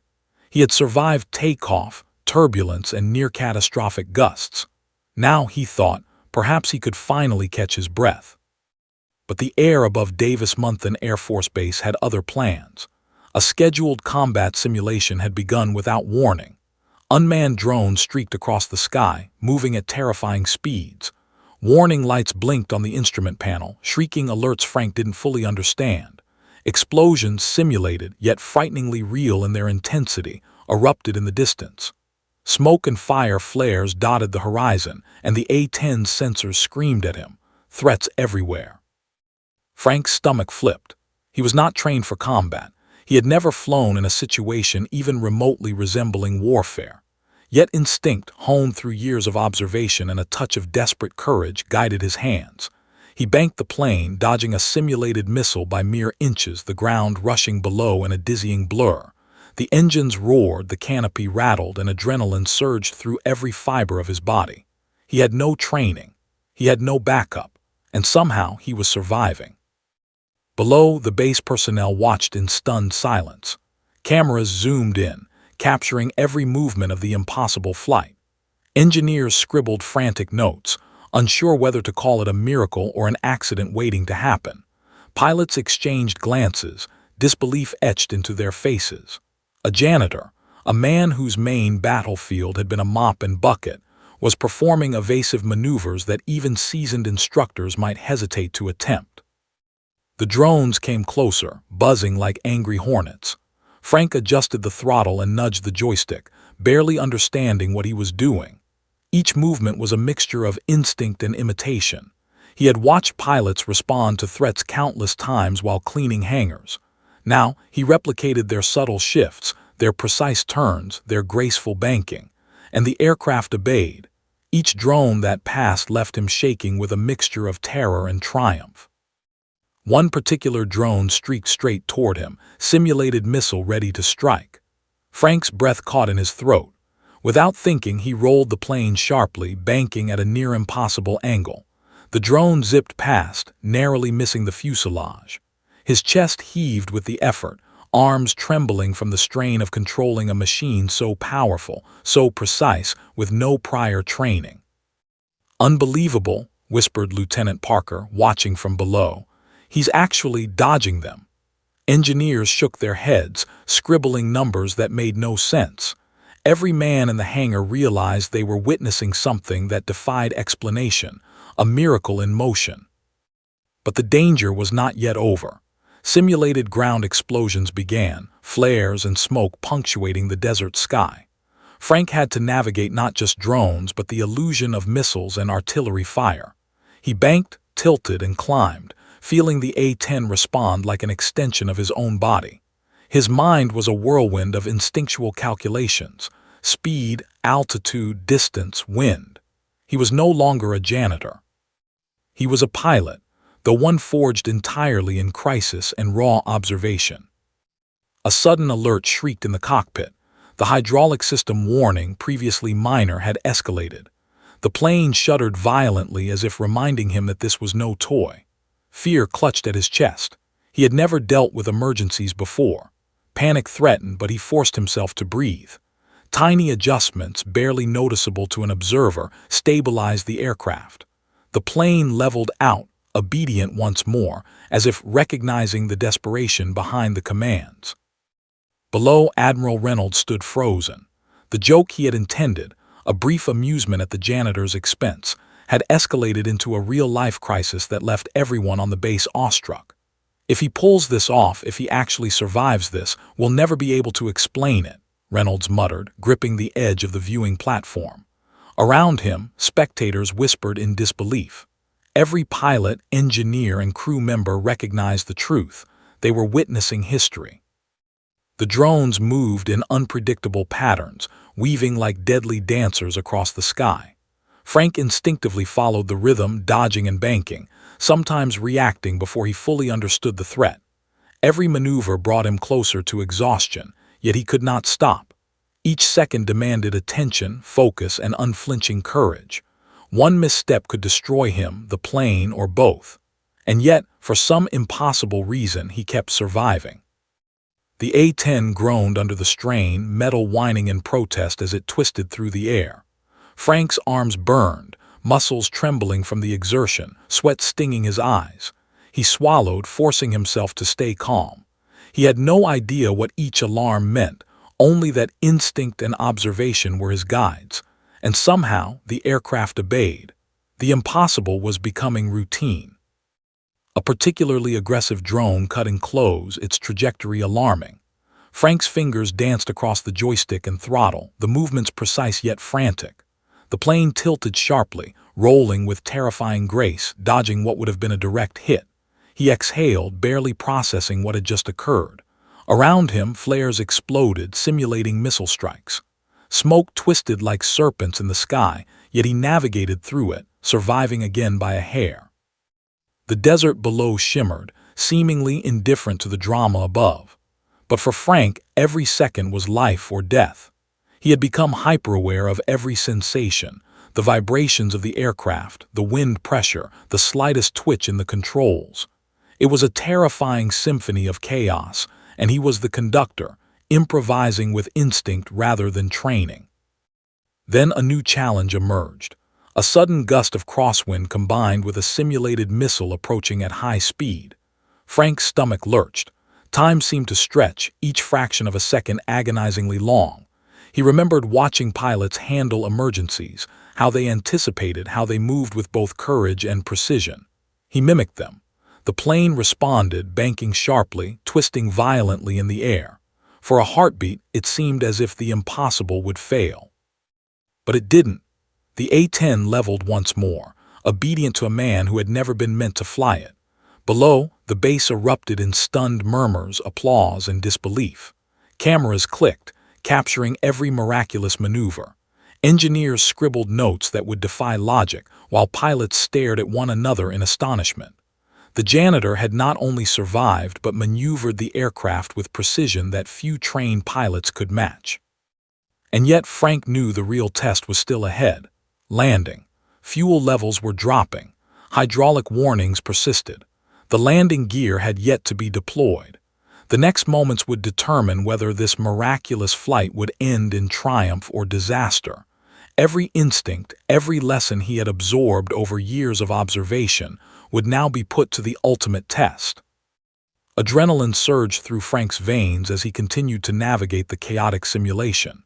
He had survived takeoff, turbulence, and near-catastrophic gusts. Now, he thought, perhaps he could finally catch his breath. But the air above Davis-Monthan Air Force Base had other plans. A scheduled combat simulation had begun without warning. Unmanned drones streaked across the sky, moving at terrifying speeds. Warning lights blinked on the instrument panel, shrieking alerts Frank didn't fully understand. Explosions simulated, yet frighteningly real in their intensity, erupted in the distance. Smoke and fire flares dotted the horizon, and the A-10's sensors screamed at him, threats everywhere. Frank's stomach flipped. He was not trained for combat. He had never flown in a situation even remotely resembling warfare. Yet instinct, honed through years of observation and a touch of desperate courage, guided his hands. He banked the plane, dodging a simulated missile by mere inches, the ground rushing below in a dizzying blur. The engines roared, the canopy rattled, and adrenaline surged through every fiber of his body. He had no training. He had no backup. And somehow he was surviving. Below, the base personnel watched in stunned silence. Cameras zoomed in, capturing every movement of the impossible flight. Engineers scribbled frantic notes, unsure whether to call it a miracle or an accident waiting to happen. Pilots exchanged glances, disbelief etched into their faces. A janitor, a man whose main battlefield had been a mop and bucket, was performing evasive maneuvers that even seasoned instructors might hesitate to attempt. The drones came closer, buzzing like angry hornets. Frank adjusted the throttle and nudged the joystick, barely understanding what he was doing. Each movement was a mixture of instinct and imitation. He had watched pilots respond to threats countless times while cleaning hangars. Now, he replicated their subtle shifts, their precise turns, their graceful banking. And the aircraft obeyed. Each drone that passed left him shaking with a mixture of terror and triumph. One particular drone streaked straight toward him, simulated missile ready to strike. Frank's breath caught in his throat. Without thinking, he rolled the plane sharply, banking at a near-impossible angle. The drone zipped past, narrowly missing the fuselage. His chest heaved with the effort, arms trembling from the strain of controlling a machine so powerful, so precise, with no prior training. "Unbelievable," whispered Lieutenant Parker, watching from below. "He's actually dodging them." Engineers shook their heads, scribbling numbers that made no sense. Every man in the hangar realized they were witnessing something that defied explanation, a miracle in motion. But the danger was not yet over. Simulated ground explosions began, flares and smoke punctuating the desert sky. Frank had to navigate not just drones but the illusion of missiles and artillery fire. He banked, tilted, and climbed, feeling the A-10 respond like an extension of his own body. His mind was a whirlwind of instinctual calculations: speed, altitude, distance, wind. He was no longer a janitor. He was a pilot, though one forged entirely in crisis and raw observation. A sudden alert shrieked in the cockpit. The hydraulic system warning, previously minor, had escalated. The plane shuddered violently as if reminding him that this was no toy. Fear clutched at his chest. He had never dealt with emergencies before. Panic threatened, but he forced himself to breathe. Tiny adjustments, barely noticeable to an observer, stabilized the aircraft. The plane leveled out, obedient once more, as if recognizing the desperation behind the commands. Below, Admiral Reynolds stood frozen. The joke he had intended, a brief amusement at the janitor's expense, had escalated into a real-life crisis that left everyone on the base awestruck. "If he pulls this off, if he actually survives this, we'll never be able to explain it," Reynolds muttered, gripping the edge of the viewing platform. Around him, spectators whispered in disbelief. Every pilot, engineer, and crew member recognized the truth. They were witnessing history. The drones moved in unpredictable patterns, weaving like deadly dancers across the sky. Frank instinctively followed the rhythm, dodging and banking, sometimes reacting before he fully understood the threat. Every maneuver brought him closer to exhaustion, yet he could not stop. Each second demanded attention, focus, and unflinching courage. One misstep could destroy him, the plane, or both. And yet, for some impossible reason, he kept surviving. The A-10 groaned under the strain, metal whining in protest as it twisted through the air. Frank's arms burned, muscles trembling from the exertion, sweat stinging his eyes. He swallowed, forcing himself to stay calm. He had no idea what each alarm meant, only that instinct and observation were his guides. And somehow, the aircraft obeyed. The impossible was becoming routine. A particularly aggressive drone cutting close, its trajectory alarming. Frank's fingers danced across the joystick and throttle, the movements precise yet frantic. The plane tilted sharply, rolling with terrifying grace, dodging what would have been a direct hit. He exhaled, barely processing what had just occurred. Around him, flares exploded, simulating missile strikes. Smoke twisted like serpents in the sky, yet he navigated through it, surviving again by a hair. The desert below shimmered, seemingly indifferent to the drama above. But for Frank, every second was life or death. He had become hyper-aware of every sensation, the vibrations of the aircraft, the wind pressure, the slightest twitch in the controls. It was a terrifying symphony of chaos, and he was the conductor, improvising with instinct rather than training. Then a new challenge emerged. A sudden gust of crosswind combined with a simulated missile approaching at high speed. Frank's stomach lurched. Time seemed to stretch, each fraction of a second agonizingly long. He remembered watching pilots handle emergencies, how they anticipated, how they moved with both courage and precision. He mimicked them. The plane responded, banking sharply, twisting violently in the air. For a heartbeat, it seemed as if the impossible would fail. But it didn't. The A-10 leveled once more, obedient to a man who had never been meant to fly it. Below, the base erupted in stunned murmurs, applause, and disbelief. Cameras clicked, capturing every miraculous maneuver. Engineers scribbled notes that would defy logic, while pilots stared at one another in astonishment. The Janitor had not only survived but maneuvered the aircraft with precision that few trained pilots could match. And yet Frank knew the real test was still ahead. Landing. Fuel levels were dropping. Hydraulic warnings persisted. The landing gear had yet to be deployed. The next moments would determine whether this miraculous flight would end in triumph or disaster. Every instinct, every lesson he had absorbed over years of observation would now be put to the ultimate test. Adrenaline surged through Frank's veins as he continued to navigate the chaotic simulation.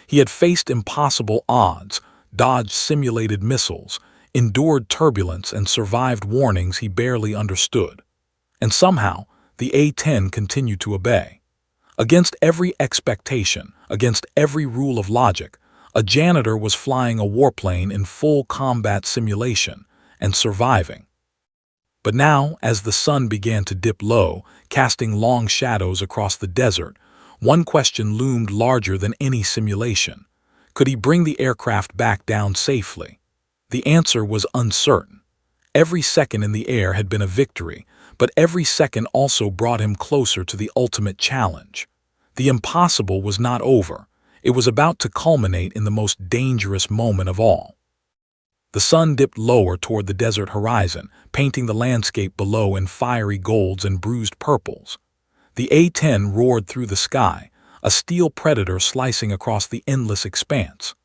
He had faced impossible odds, dodged simulated missiles, endured turbulence, and survived warnings he barely understood. And somehow, the A-10 continued to obey. Against every expectation, against every rule of logic, a Janitor was flying a warplane in full combat simulation and surviving. But now, as the sun began to dip low, casting long shadows across the desert, one question loomed larger than any simulation. Could he bring the aircraft back down safely? The answer was uncertain. Every second in the air had been a victory, but every second also brought him closer to the ultimate challenge. The impossible was not over. It was about to culminate in the most dangerous moment of all. The sun dipped lower toward the desert horizon, painting the landscape below in fiery golds and bruised purples. The A-10 roared through the sky, a steel predator slicing across the endless expanse.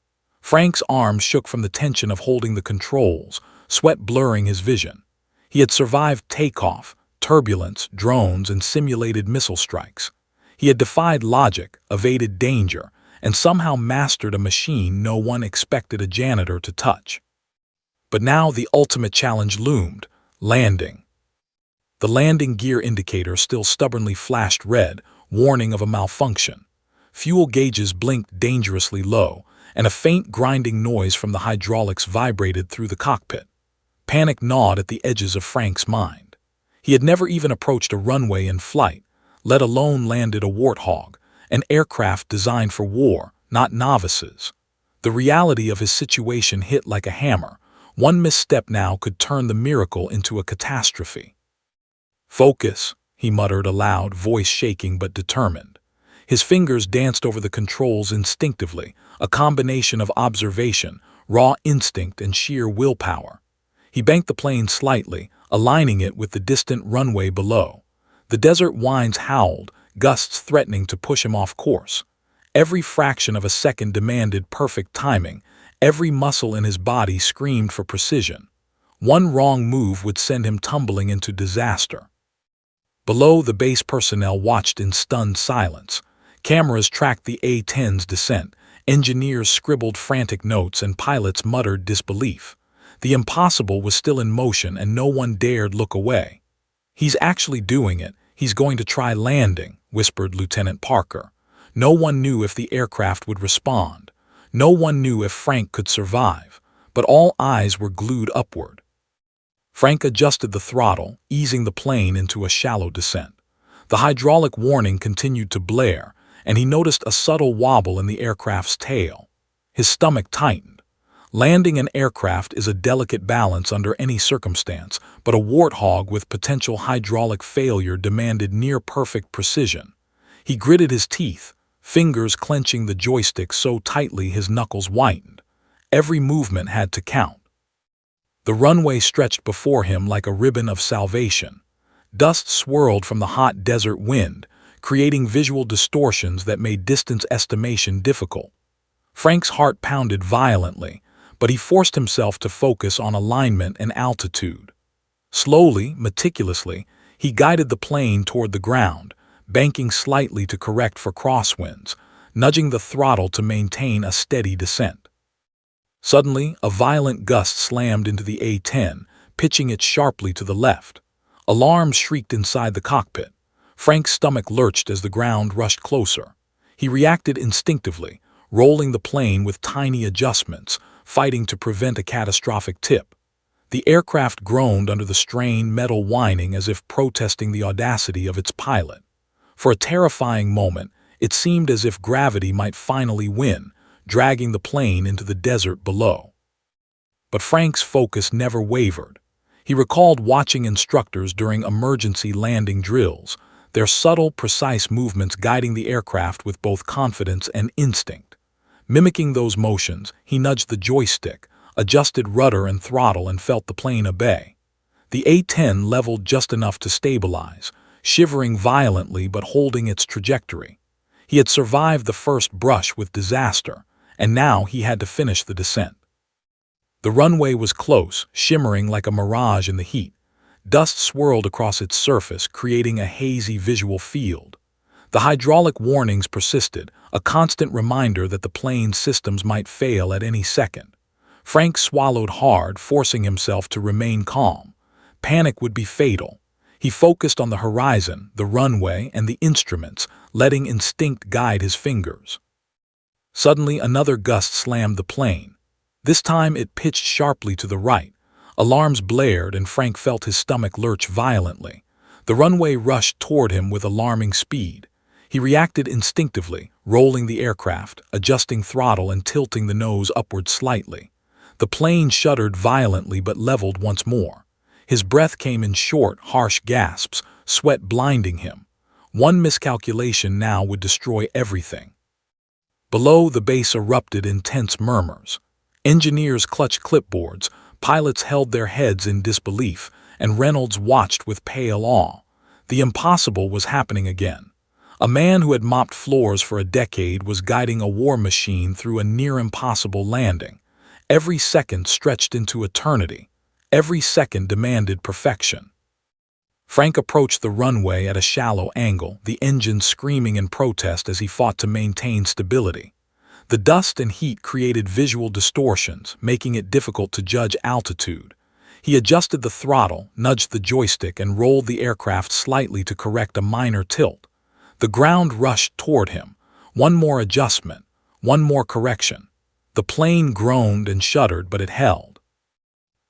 Frank's arms shook from the tension of holding the controls, sweat blurring his vision. He had survived takeoff, turbulence, drones, and simulated missile strikes. He had defied logic, evaded danger, and somehow mastered a machine no one expected a Janitor to touch. But now the ultimate challenge loomed: landing. The landing gear indicator still stubbornly flashed red, warning of a malfunction. Fuel gauges blinked dangerously low, and a faint grinding noise from the hydraulics vibrated through the cockpit. Panic gnawed at the edges of Frank's mind. He had never even approached a runway in flight, let alone landed a Warthog, an aircraft designed for war, not novices. The reality of his situation hit like a hammer. One misstep now could turn the miracle into a catastrophe. "Focus," he muttered aloud, voice shaking but determined. His fingers danced over the controls instinctively, a combination of observation, raw instinct, and sheer willpower. He banked the plane slightly, aligning it with the distant runway below. The desert winds howled, gusts threatening to push him off course. Every fraction of a second demanded perfect timing. Every muscle in his body screamed for precision. One wrong move would send him tumbling into disaster. Below, the base personnel watched in stunned silence. Cameras tracked the A-10's descent, engineers scribbled frantic notes, and pilots muttered disbelief. The impossible was still in motion, and no one dared look away. "He's actually doing it. He's going to try landing," whispered Lieutenant Parker. No one knew if the aircraft would respond. No one knew if Frank could survive, but all eyes were glued upward. Frank adjusted the throttle, easing the plane into a shallow descent. The hydraulic warning continued to blare, and he noticed a subtle wobble in the aircraft's tail. His stomach tightened. Landing an aircraft is a delicate balance under any circumstance, but a warthog with potential hydraulic failure demanded near-perfect precision. He gritted his teeth, fingers clenching the joystick so tightly his knuckles whitened. Every movement had to count. The runway stretched before him like a ribbon of salvation. Dust swirled from the hot desert wind, creating visual distortions that made distance estimation difficult. Frank's heart pounded violently, but he forced himself to focus on alignment and altitude. Slowly, meticulously, he guided the plane toward the ground, banking slightly to correct for crosswinds, nudging the throttle to maintain a steady descent. Suddenly, a violent gust slammed into the A-10, pitching it sharply to the left. Alarms shrieked inside the cockpit. Frank's stomach lurched as the ground rushed closer. He reacted instinctively, rolling the plane with tiny adjustments, fighting to prevent a catastrophic tip. The aircraft groaned under the strained metal whining as if protesting the audacity of its pilot. For a terrifying moment, it seemed as if gravity might finally win, dragging the plane into the desert below. But Frank's focus never wavered. He recalled watching instructors during emergency landing drills, their subtle, precise movements guiding the aircraft with both confidence and instinct. Mimicking those motions, he nudged the joystick, adjusted rudder and throttle, and felt the plane obey. The A-10 leveled just enough to stabilize, shivering violently but holding its trajectory. He had survived the first brush with disaster, and now he had to finish the descent. The runway was close, shimmering like a mirage in the heat. Dust swirled across its surface, creating a hazy visual field. The hydraulic warnings persisted, a constant reminder that the plane's systems might fail at any second. Frank swallowed hard, forcing himself to remain calm. Panic would be fatal. He focused on the horizon, the runway, and the instruments, letting instinct guide his fingers. Suddenly, another gust slammed the plane. This time it pitched sharply to the right. Alarms blared and Frank felt his stomach lurch violently. The runway rushed toward him with alarming speed. He reacted instinctively, rolling the aircraft, adjusting throttle and tilting the nose upward slightly. The plane shuddered violently but leveled once more. His breath came in short, harsh gasps, sweat blinding him. One miscalculation now would destroy everything. Below, the base erupted in tense murmurs. Engineers clutched clipboards, pilots held their heads in disbelief, and Reynolds watched with pale awe. The impossible was happening again. A man who had mopped floors for a decade was guiding a war machine through a near-impossible landing. Every second stretched into eternity. Every second demanded perfection. Frank approached the runway at a shallow angle, the engine screaming in protest as he fought to maintain stability. The dust and heat created visual distortions, making it difficult to judge altitude. He adjusted the throttle, nudged the joystick, and rolled the aircraft slightly to correct a minor tilt. The ground rushed toward him. One more adjustment, one more correction. The plane groaned and shuddered, but it held.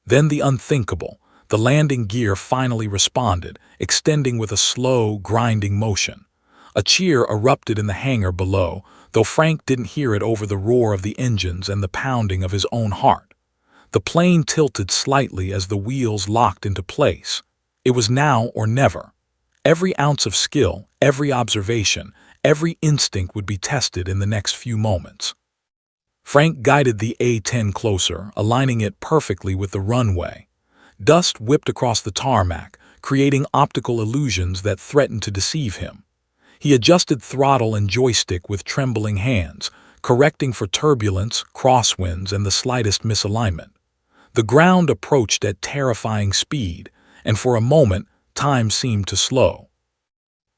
Then the unthinkable. The landing gear finally responded, extending with a slow, grinding motion. A cheer erupted in the hangar below, though Frank didn't hear it over the roar of the engines and the pounding of his own heart. The plane tilted slightly as the wheels locked into place. It was now or never. Every ounce of skill, every observation, every instinct would be tested in the next few moments. Frank guided the A-10 closer, aligning it perfectly with the runway. Dust whipped across the tarmac, creating optical illusions that threatened to deceive him. He adjusted throttle and joystick with trembling hands, correcting for turbulence, crosswinds, and the slightest misalignment. The ground approached at terrifying speed, and for a moment, time seemed to slow.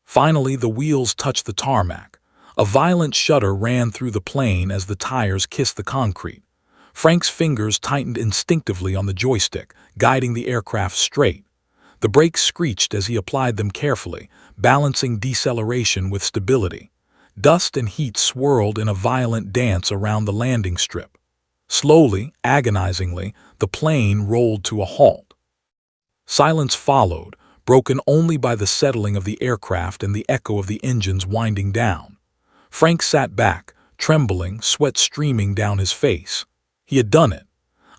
Finally, the wheels touched the tarmac. A violent shudder ran through the plane as the tires kissed the concrete. Frank's fingers tightened instinctively on the joystick, guiding the aircraft straight. The brakes screeched as he applied them carefully, balancing deceleration with stability. Dust and heat swirled in a violent dance around the landing strip. Slowly, agonizingly, the plane rolled to a halt. Silence followed, broken only by the settling of the aircraft and the echo of the engines winding down. Frank sat back, trembling, sweat streaming down his face. He had done it.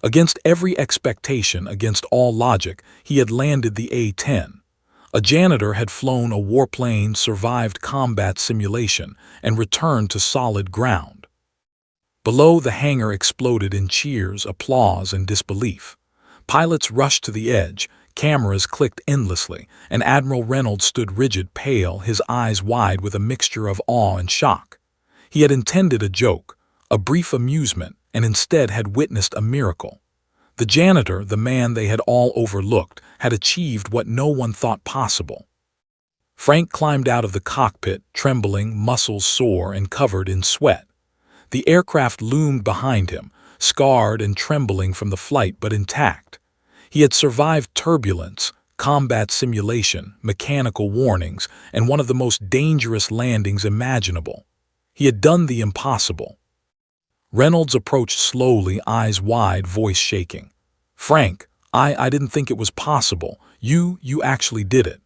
Against every expectation, against all logic, he had landed the A-10. A janitor had flown a warplane, survived combat simulation, and returned to solid ground. Below, the hangar exploded in cheers, applause, and disbelief. Pilots rushed to the edge, cameras clicked endlessly, and Admiral Reynolds stood rigid, pale, his eyes wide with a mixture of awe and shock. He had intended a joke, a brief amusement, and instead had witnessed a miracle. The janitor, the man they had all overlooked, had achieved what no one thought possible. Frank climbed out of the cockpit, trembling, muscles sore and covered in sweat. The aircraft loomed behind him, scarred and trembling from the flight but intact. He had survived turbulence, combat simulation, mechanical warnings, and one of the most dangerous landings imaginable. He had done the impossible. Reynolds approached slowly, eyes wide, voice shaking. "Frank, I didn't think it was possible. You actually did it."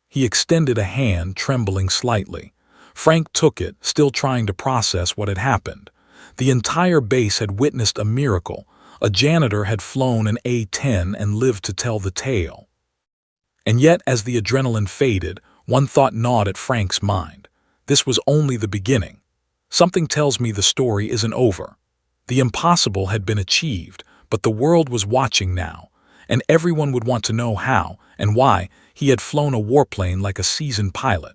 He extended a hand, trembling slightly. Frank took it, still trying to process what had happened. The entire base had witnessed a miracle. A janitor had flown an A-10 and lived to tell the tale. And yet, as the adrenaline faded, one thought gnawed at Frank's mind. This was only the beginning. Something tells me the story isn't over. The impossible had been achieved, but the world was watching now, and everyone would want to know how and why he had flown a warplane like a seasoned pilot.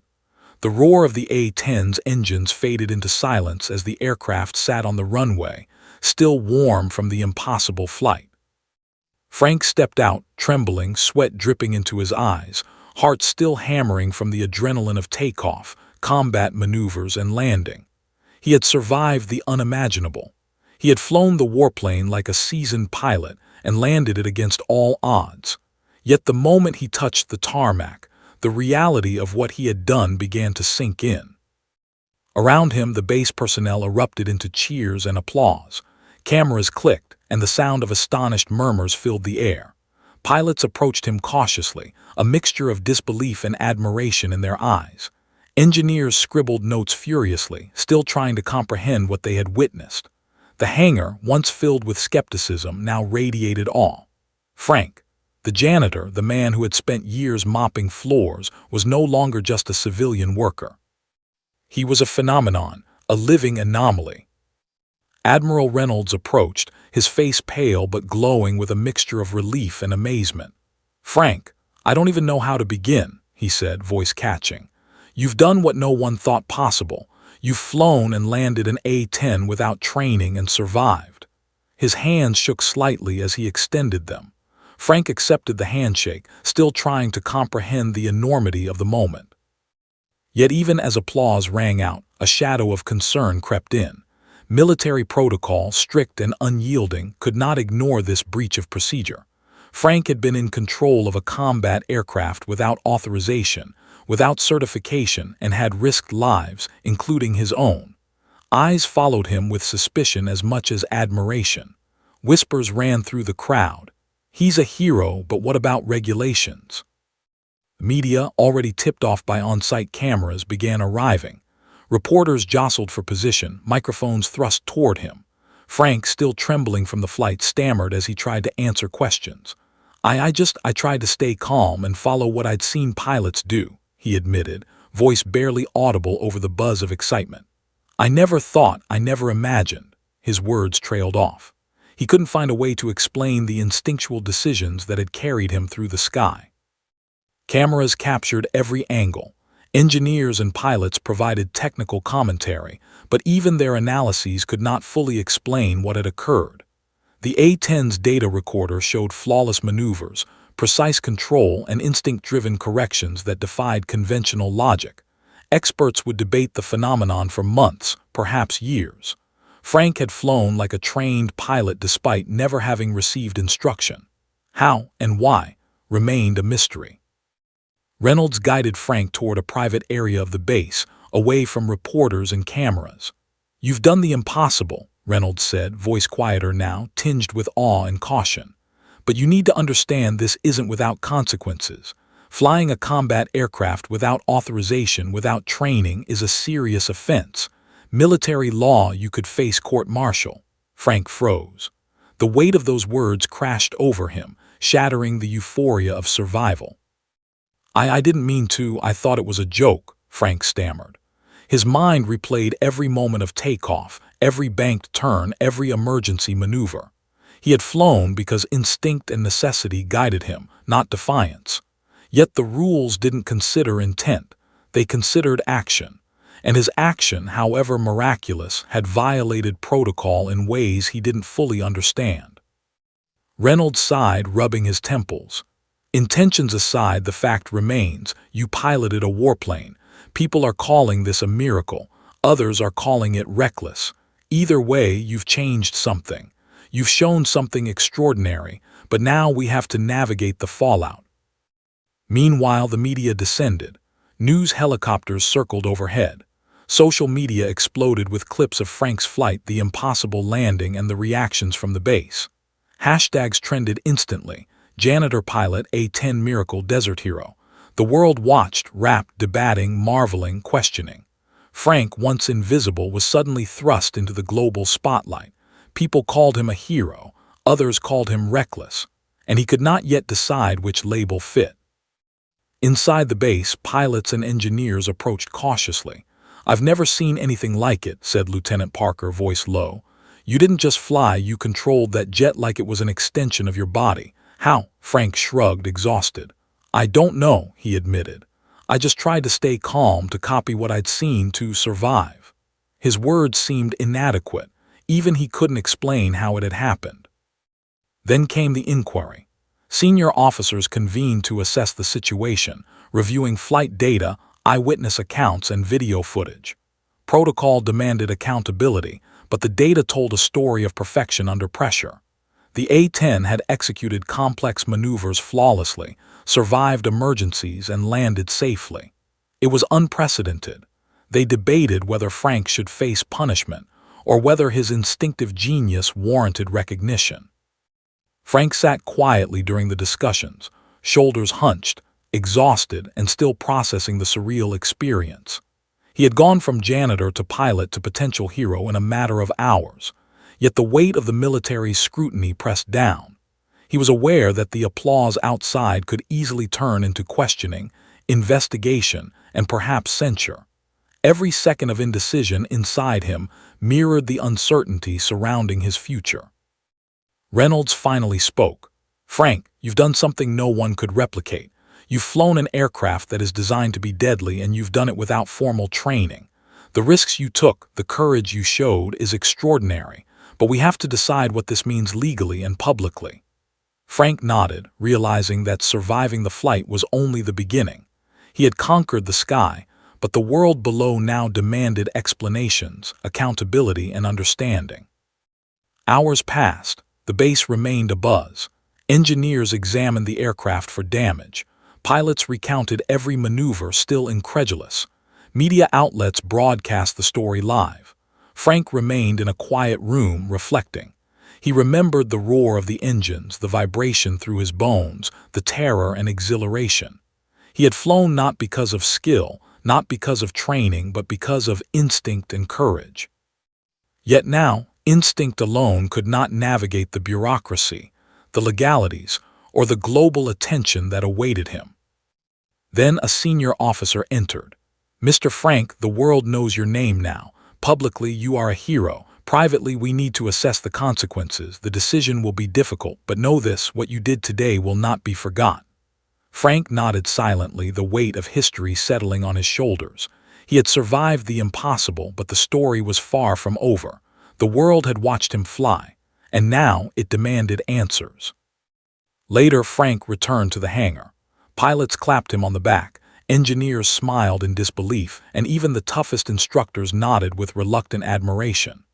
The roar of the A-10's engines faded into silence as the aircraft sat on the runway, still warm from the impossible flight. Frank stepped out, trembling, sweat dripping into his eyes, heart still hammering from the adrenaline of takeoff, combat maneuvers, and landing. He had survived the unimaginable. He had flown the warplane like a seasoned pilot and landed it against all odds. Yet the moment he touched the tarmac, the reality of what he had done began to sink in. Around him, the base personnel erupted into cheers and applause. Cameras clicked, and the sound of astonished murmurs filled the air. Pilots approached him cautiously, a mixture of disbelief and admiration in their eyes. Engineers scribbled notes furiously, still trying to comprehend what they had witnessed. The hangar, once filled with skepticism, now radiated awe. Frank, the janitor, the man who had spent years mopping floors, was no longer just a civilian worker. He was a phenomenon, a living anomaly. Admiral Reynolds approached, his face pale but glowing with a mixture of relief and amazement. "Frank, I don't even know how to begin," he said, voice catching. "You've done what no one thought possible. You've flown and landed an A-10 without training and survived." His hands shook slightly as he extended them. Frank accepted the handshake, still trying to comprehend the enormity of the moment. Yet even as applause rang out, a shadow of concern crept in. Military protocol, strict and unyielding, could not ignore this breach of procedure. Frank had been in control of a combat aircraft without authorization, without certification, and had risked lives, including his own. Eyes followed him with suspicion as much as admiration. Whispers ran through the crowd. "He's a hero, but what about regulations?" Media, already tipped off by on-site cameras, began arriving. Reporters jostled for position, microphones thrust toward him. Frank, still trembling from the flight, stammered as he tried to answer questions. I tried to stay calm and follow what I'd seen pilots do," he admitted, voice barely audible over the buzz of excitement. I never imagined." His words trailed off. He couldn't find a way to explain the instinctual decisions that had carried him through the sky. Cameras captured every angle. Engineers and pilots provided technical commentary, but even their analyses could not fully explain what had occurred. The A-10's data recorder showed flawless maneuvers, precise control, and instinct-driven corrections that defied conventional logic. Experts would debate the phenomenon for months, perhaps years. Frank had flown like a trained pilot despite never having received instruction. How and why remained a mystery. Reynolds guided Frank toward a private area of the base, away from reporters and cameras. "You've done the impossible," Reynolds said, voice quieter now, tinged with awe and caution. "But you need to understand this isn't without consequences. Flying a combat aircraft without authorization, without training, is a serious offense. Military law, you could face court-martial." Frank froze. The weight of those words crashed over him, shattering the euphoria of survival. I didn't mean to. I thought it was a joke," Frank stammered. His mind replayed every moment of takeoff, every banked turn, every emergency maneuver. He had flown because instinct and necessity guided him, not defiance. Yet the rules didn't consider intent, they considered action. And his action, however miraculous, had violated protocol in ways he didn't fully understand. Reynolds sighed, rubbing his temples. "Intentions aside, the fact remains, you piloted a warplane. People are calling this a miracle, others are calling it reckless. Either way, you've changed something. You've shown something extraordinary, but now we have to navigate the fallout." Meanwhile, the media descended. News helicopters circled overhead. Social media exploded with clips of Frank's flight, the impossible landing, and the reactions from the base. Hashtags trended instantly: Janitor pilot, A-10 miracle, desert hero. The world watched, rapt, debating, marveling, questioning. Frank, once invisible, was suddenly thrust into the global spotlight. People called him a hero, others called him reckless, and he could not yet decide which label fit. Inside the base, pilots and engineers approached cautiously. "I've never seen anything like it," said Lieutenant Parker, voice low. "You didn't just fly, you controlled that jet like it was an extension of your body." "How?" Frank shrugged, exhausted. "I don't know," he admitted. "I just tried to stay calm, to copy what I'd seen, to survive." His words seemed inadequate. Even he couldn't explain how it had happened. Then came the inquiry. Senior officers convened to assess the situation, reviewing flight data, eyewitness accounts, and video footage. Protocol demanded accountability, but the data told a story of perfection under pressure. The A-10 had executed complex maneuvers flawlessly, survived emergencies, and landed safely. It was unprecedented. They debated whether Frank should face punishment, or whether his instinctive genius warranted recognition. Frank sat quietly during the discussions, shoulders hunched, exhausted, and still processing the surreal experience. He had gone from janitor to pilot to potential hero in a matter of hours, yet the weight of the military's scrutiny pressed down. He was aware that the applause outside could easily turn into questioning, investigation, and perhaps censure. Every second of indecision inside him mirrored the uncertainty surrounding his future. Reynolds finally spoke. "Frank, you've done something no one could replicate. You've flown an aircraft that is designed to be deadly, and you've done it without formal training. The risks you took, the courage you showed, is extraordinary, but we have to decide what this means legally and publicly." Frank nodded, realizing that surviving the flight was only the beginning. He had conquered the sky, but the world below now demanded explanations, accountability, and understanding. Hours passed. The base remained abuzz. Engineers examined the aircraft for damage. Pilots recounted every maneuver, still incredulous. Media outlets broadcast the story live. Frank remained in a quiet room, reflecting. He remembered the roar of the engines, the vibration through his bones, the terror and exhilaration. He had flown not because of skill, not because of training, but because of instinct and courage. Yet now, instinct alone could not navigate the bureaucracy, the legalities, or the global attention that awaited him. Then a senior officer entered. "Mr. Frank, the world knows your name now. Publicly, you are a hero. Privately, we need to assess the consequences. The decision will be difficult, but know this: what you did today will not be forgotten." Frank nodded silently, the weight of history settling on his shoulders. He had survived the impossible, but the story was far from over. The world had watched him fly, and now it demanded answers. Later, Frank returned to the hangar. Pilots clapped him on the back, engineers smiled in disbelief, and even the toughest instructors nodded with reluctant admiration.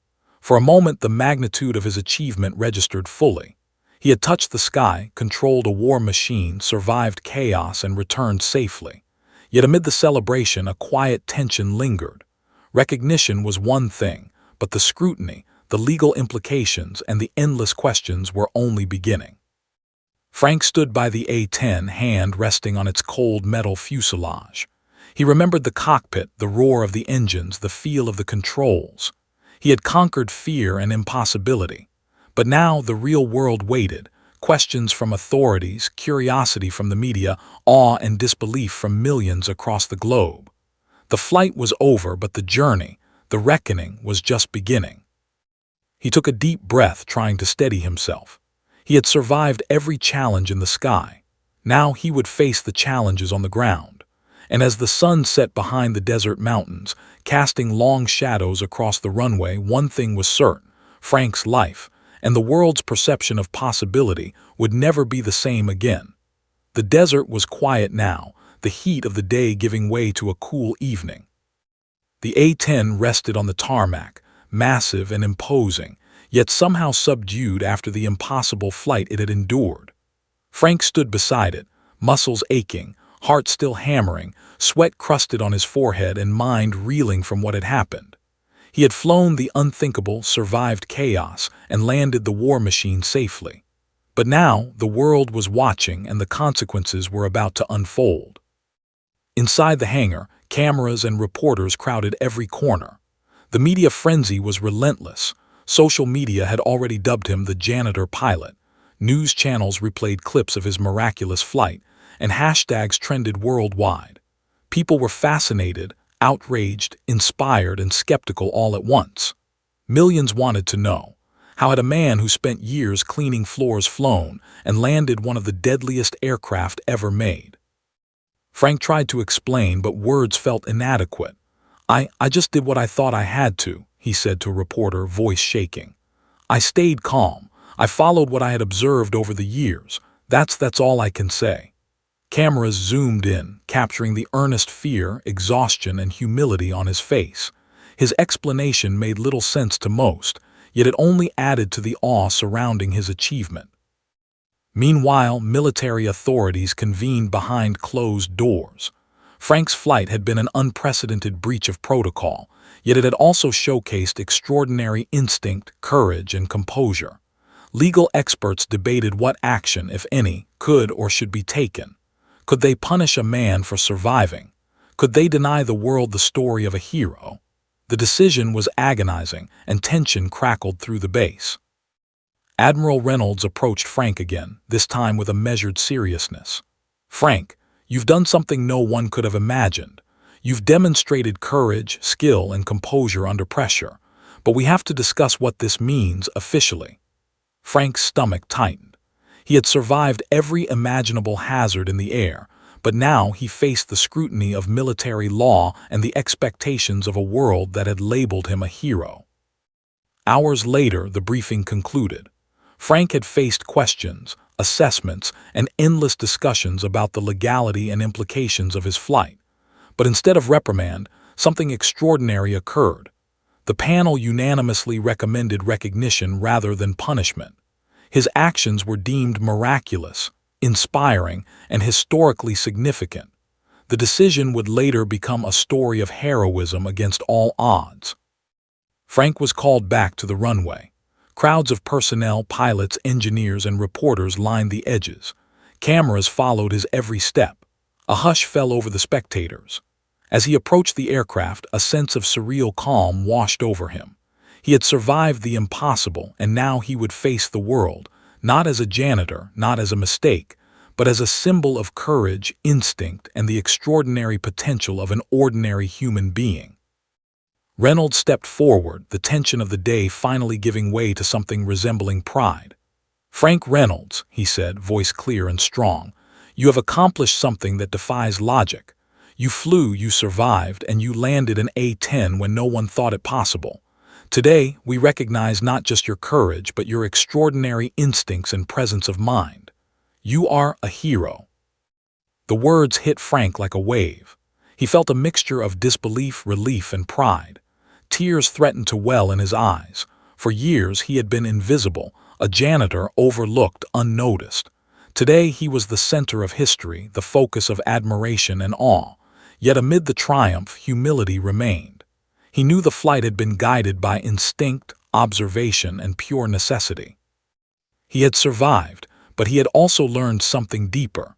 For a moment, the magnitude of his achievement registered fully. He had touched the sky, controlled a war machine, survived chaos, and returned safely. Yet amid the celebration, a quiet tension lingered. Recognition was one thing, but the scrutiny, the legal implications, and the endless questions were only beginning. Frank stood by the A-10, hand resting on its cold metal fuselage. He remembered the cockpit, the roar of the engines, the feel of the controls. He had conquered fear and impossibility. But now the real world waited. Questions from authorities, curiosity from the media, awe and disbelief from millions across the globe. The flight was over, but the journey, the reckoning, was just beginning. He took a deep breath, trying to steady himself. He had survived every challenge in the sky. Now he would face the challenges on the ground. And as the sun set behind the desert mountains, casting long shadows across the runway, one thing was certain: Frank's life, and the world's perception of possibility, would never be the same again. The desert was quiet now, the heat of the day giving way to a cool evening. The A-10 rested on the tarmac, massive and imposing, yet somehow subdued after the impossible flight it had endured. Frank stood beside it, muscles aching, heart still hammering, sweat crusted on his forehead and mind reeling from what had happened. He had flown the unthinkable, survived chaos, and landed the war machine safely. But now the world was watching, and the consequences were about to unfold. Inside the hangar, cameras and reporters crowded every corner. The media frenzy was relentless. Social media had already dubbed him the Janitor pilot. News channels replayed clips of his miraculous flight, and hashtags trended worldwide. People were fascinated, outraged, inspired, and skeptical all at once. Millions wanted to know, how had a man who spent years cleaning floors flown and landed one of the deadliest aircraft ever made? Frank tried to explain, but words felt inadequate. I just did what I thought I had to," he said to a reporter, voice shaking. "I stayed calm. I followed what I had observed over the years. That's all I can say." Cameras zoomed in, capturing the earnest fear, exhaustion, and humility on his face. His explanation made little sense to most, yet it only added to the awe surrounding his achievement. Meanwhile, military authorities convened behind closed doors. Frank's flight had been an unprecedented breach of protocol, yet it had also showcased extraordinary instinct, courage, and composure. Legal experts debated what action, if any, could or should be taken. Could they punish a man for surviving? Could they deny the world the story of a hero? The decision was agonizing, and tension crackled through the base. Admiral Reynolds approached Frank again, this time with a measured seriousness. "Frank, you've done something no one could have imagined. You've demonstrated courage, skill, and composure under pressure, but we have to discuss what this means officially." Frank's stomach tightened. He had survived every imaginable hazard in the air, but now he faced the scrutiny of military law and the expectations of a world that had labeled him a hero. Hours later, the briefing concluded. Frank had faced questions, assessments, and endless discussions about the legality and implications of his flight. But instead of reprimand, something extraordinary occurred. The panel unanimously recommended recognition rather than punishment. His actions were deemed miraculous, inspiring, and historically significant. The decision would later become a story of heroism against all odds. Frank was called back to the runway. Crowds of personnel, pilots, engineers, and reporters lined the edges. Cameras followed his every step. A hush fell over the spectators. As he approached the aircraft, a sense of surreal calm washed over him. He had survived the impossible, and now he would face the world, not as a janitor, not as a mistake, but as a symbol of courage, instinct, and the extraordinary potential of an ordinary human being. Reynolds stepped forward, the tension of the day finally giving way to something resembling pride. "Frank Reynolds," he said, voice clear and strong, "you have accomplished something that defies logic. You flew, you survived, and you landed an A-10 when no one thought it possible. Today, we recognize not just your courage, but your extraordinary instincts and presence of mind. You are a hero." The words hit Frank like a wave. He felt a mixture of disbelief, relief, and pride. Tears threatened to well in his eyes. For years, he had been invisible, a janitor overlooked, unnoticed. Today, he was the center of history, the focus of admiration and awe. Yet amid the triumph, humility remained. He knew the flight had been guided by instinct, observation, and pure necessity. He had survived, but he had also learned something deeper.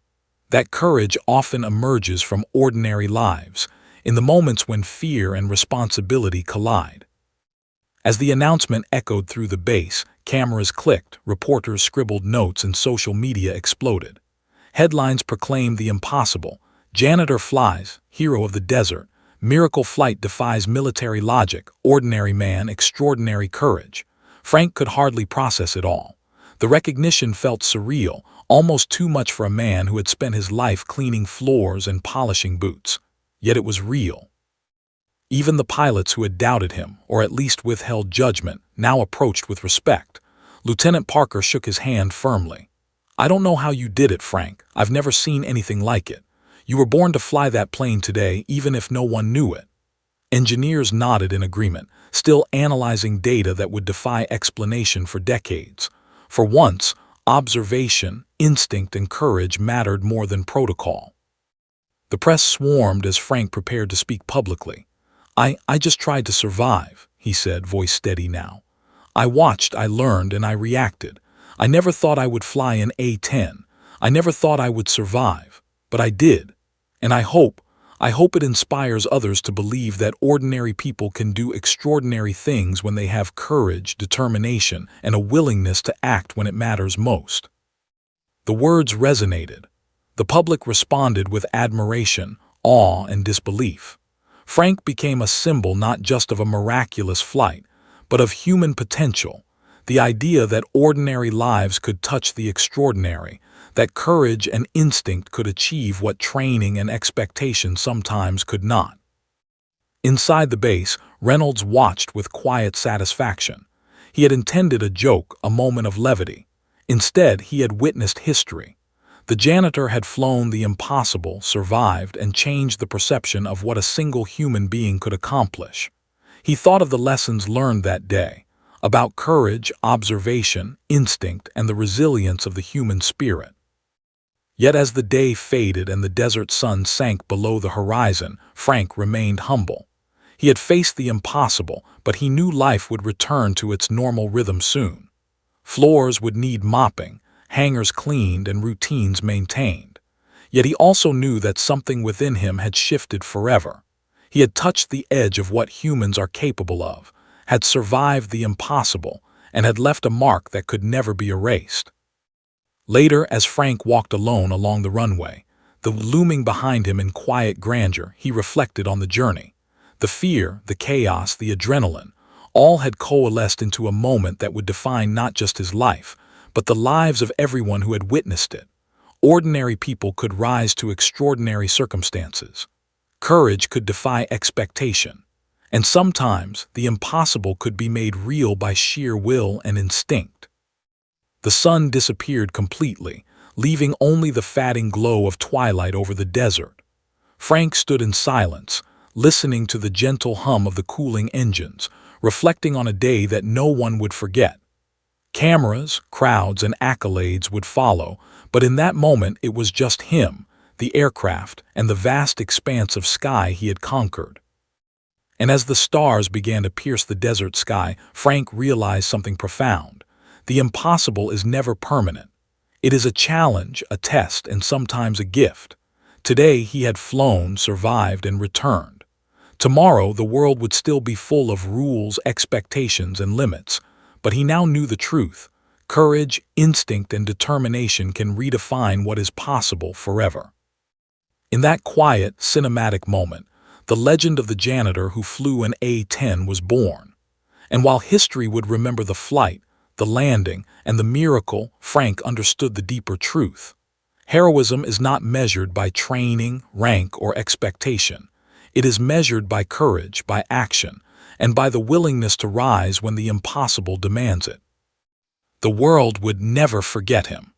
That courage often emerges from ordinary lives, in the moments when fear and responsibility collide. As the announcement echoed through the base, cameras clicked, reporters scribbled notes, and social media exploded. Headlines proclaimed the impossible. Janitor flies, hero of the desert. Miracle flight defies military logic. Ordinary man, extraordinary courage. Frank could hardly process it all. The recognition felt surreal, almost too much for a man who had spent his life cleaning floors and polishing boots. Yet it was real. Even the pilots who had doubted him, or at least withheld judgment, now approached with respect. Lieutenant Parker shook his hand firmly. "I don't know how you did it, Frank. I've never seen anything like it. You were born to fly that plane today, even if no one knew it." Engineers nodded in agreement, still analyzing data that would defy explanation for decades. For once, observation, instinct, and courage mattered more than protocol. The press swarmed as Frank prepared to speak publicly. I just tried to survive," he said, voice steady now. "I watched, I learned, and I reacted. I never thought I would fly an A-10. I never thought I would survive. But I did. And I hope it inspires others to believe that ordinary people can do extraordinary things when they have courage, determination, and a willingness to act when it matters most." The words resonated. The public responded with admiration, awe, and disbelief. Frank became a symbol not just of a miraculous flight, but of human potential, the idea that ordinary lives could touch the extraordinary, that courage and instinct could achieve what training and expectation sometimes could not. Inside the base, Reynolds watched with quiet satisfaction. He had intended a joke, a moment of levity. Instead, he had witnessed history. The janitor had flown the impossible, survived, and changed the perception of what a single human being could accomplish. He thought of the lessons learned that day, about courage, observation, instinct, and the resilience of the human spirit. Yet as the day faded and the desert sun sank below the horizon, Frank remained humble. He had faced the impossible, but he knew life would return to its normal rhythm soon. Floors would need mopping, hangars cleaned, and routines maintained. Yet he also knew that something within him had shifted forever. He had touched the edge of what humans are capable of, had survived the impossible, and had left a mark that could never be erased. Later, as Frank walked alone along the runway, the looming behind him in quiet grandeur, he reflected on the journey. The fear, the chaos, the adrenaline, all had coalesced into a moment that would define not just his life, but the lives of everyone who had witnessed it. Ordinary people could rise to extraordinary circumstances. Courage could defy expectation. And sometimes, the impossible could be made real by sheer will and instinct. The sun disappeared completely, leaving only the fading glow of twilight over the desert. Frank stood in silence, listening to the gentle hum of the cooling engines, reflecting on a day that no one would forget. Cameras, crowds, and accolades would follow, but in that moment it was just him, the aircraft, and the vast expanse of sky he had conquered. And as the stars began to pierce the desert sky, Frank realized something profound. The impossible is never permanent. It is a challenge, a test, and sometimes a gift. Today he had flown, survived, and returned. Tomorrow the world would still be full of rules, expectations, and limits. But he now knew the truth. Courage, instinct, and determination can redefine what is possible forever. In that quiet, cinematic moment, the legend of the janitor who flew an A-10 was born. And while history would remember the flight, the landing, and the miracle, Frank understood the deeper truth. Heroism is not measured by training, rank, or expectation. It is measured by courage, by action, and by the willingness to rise when the impossible demands it. The world would never forget him.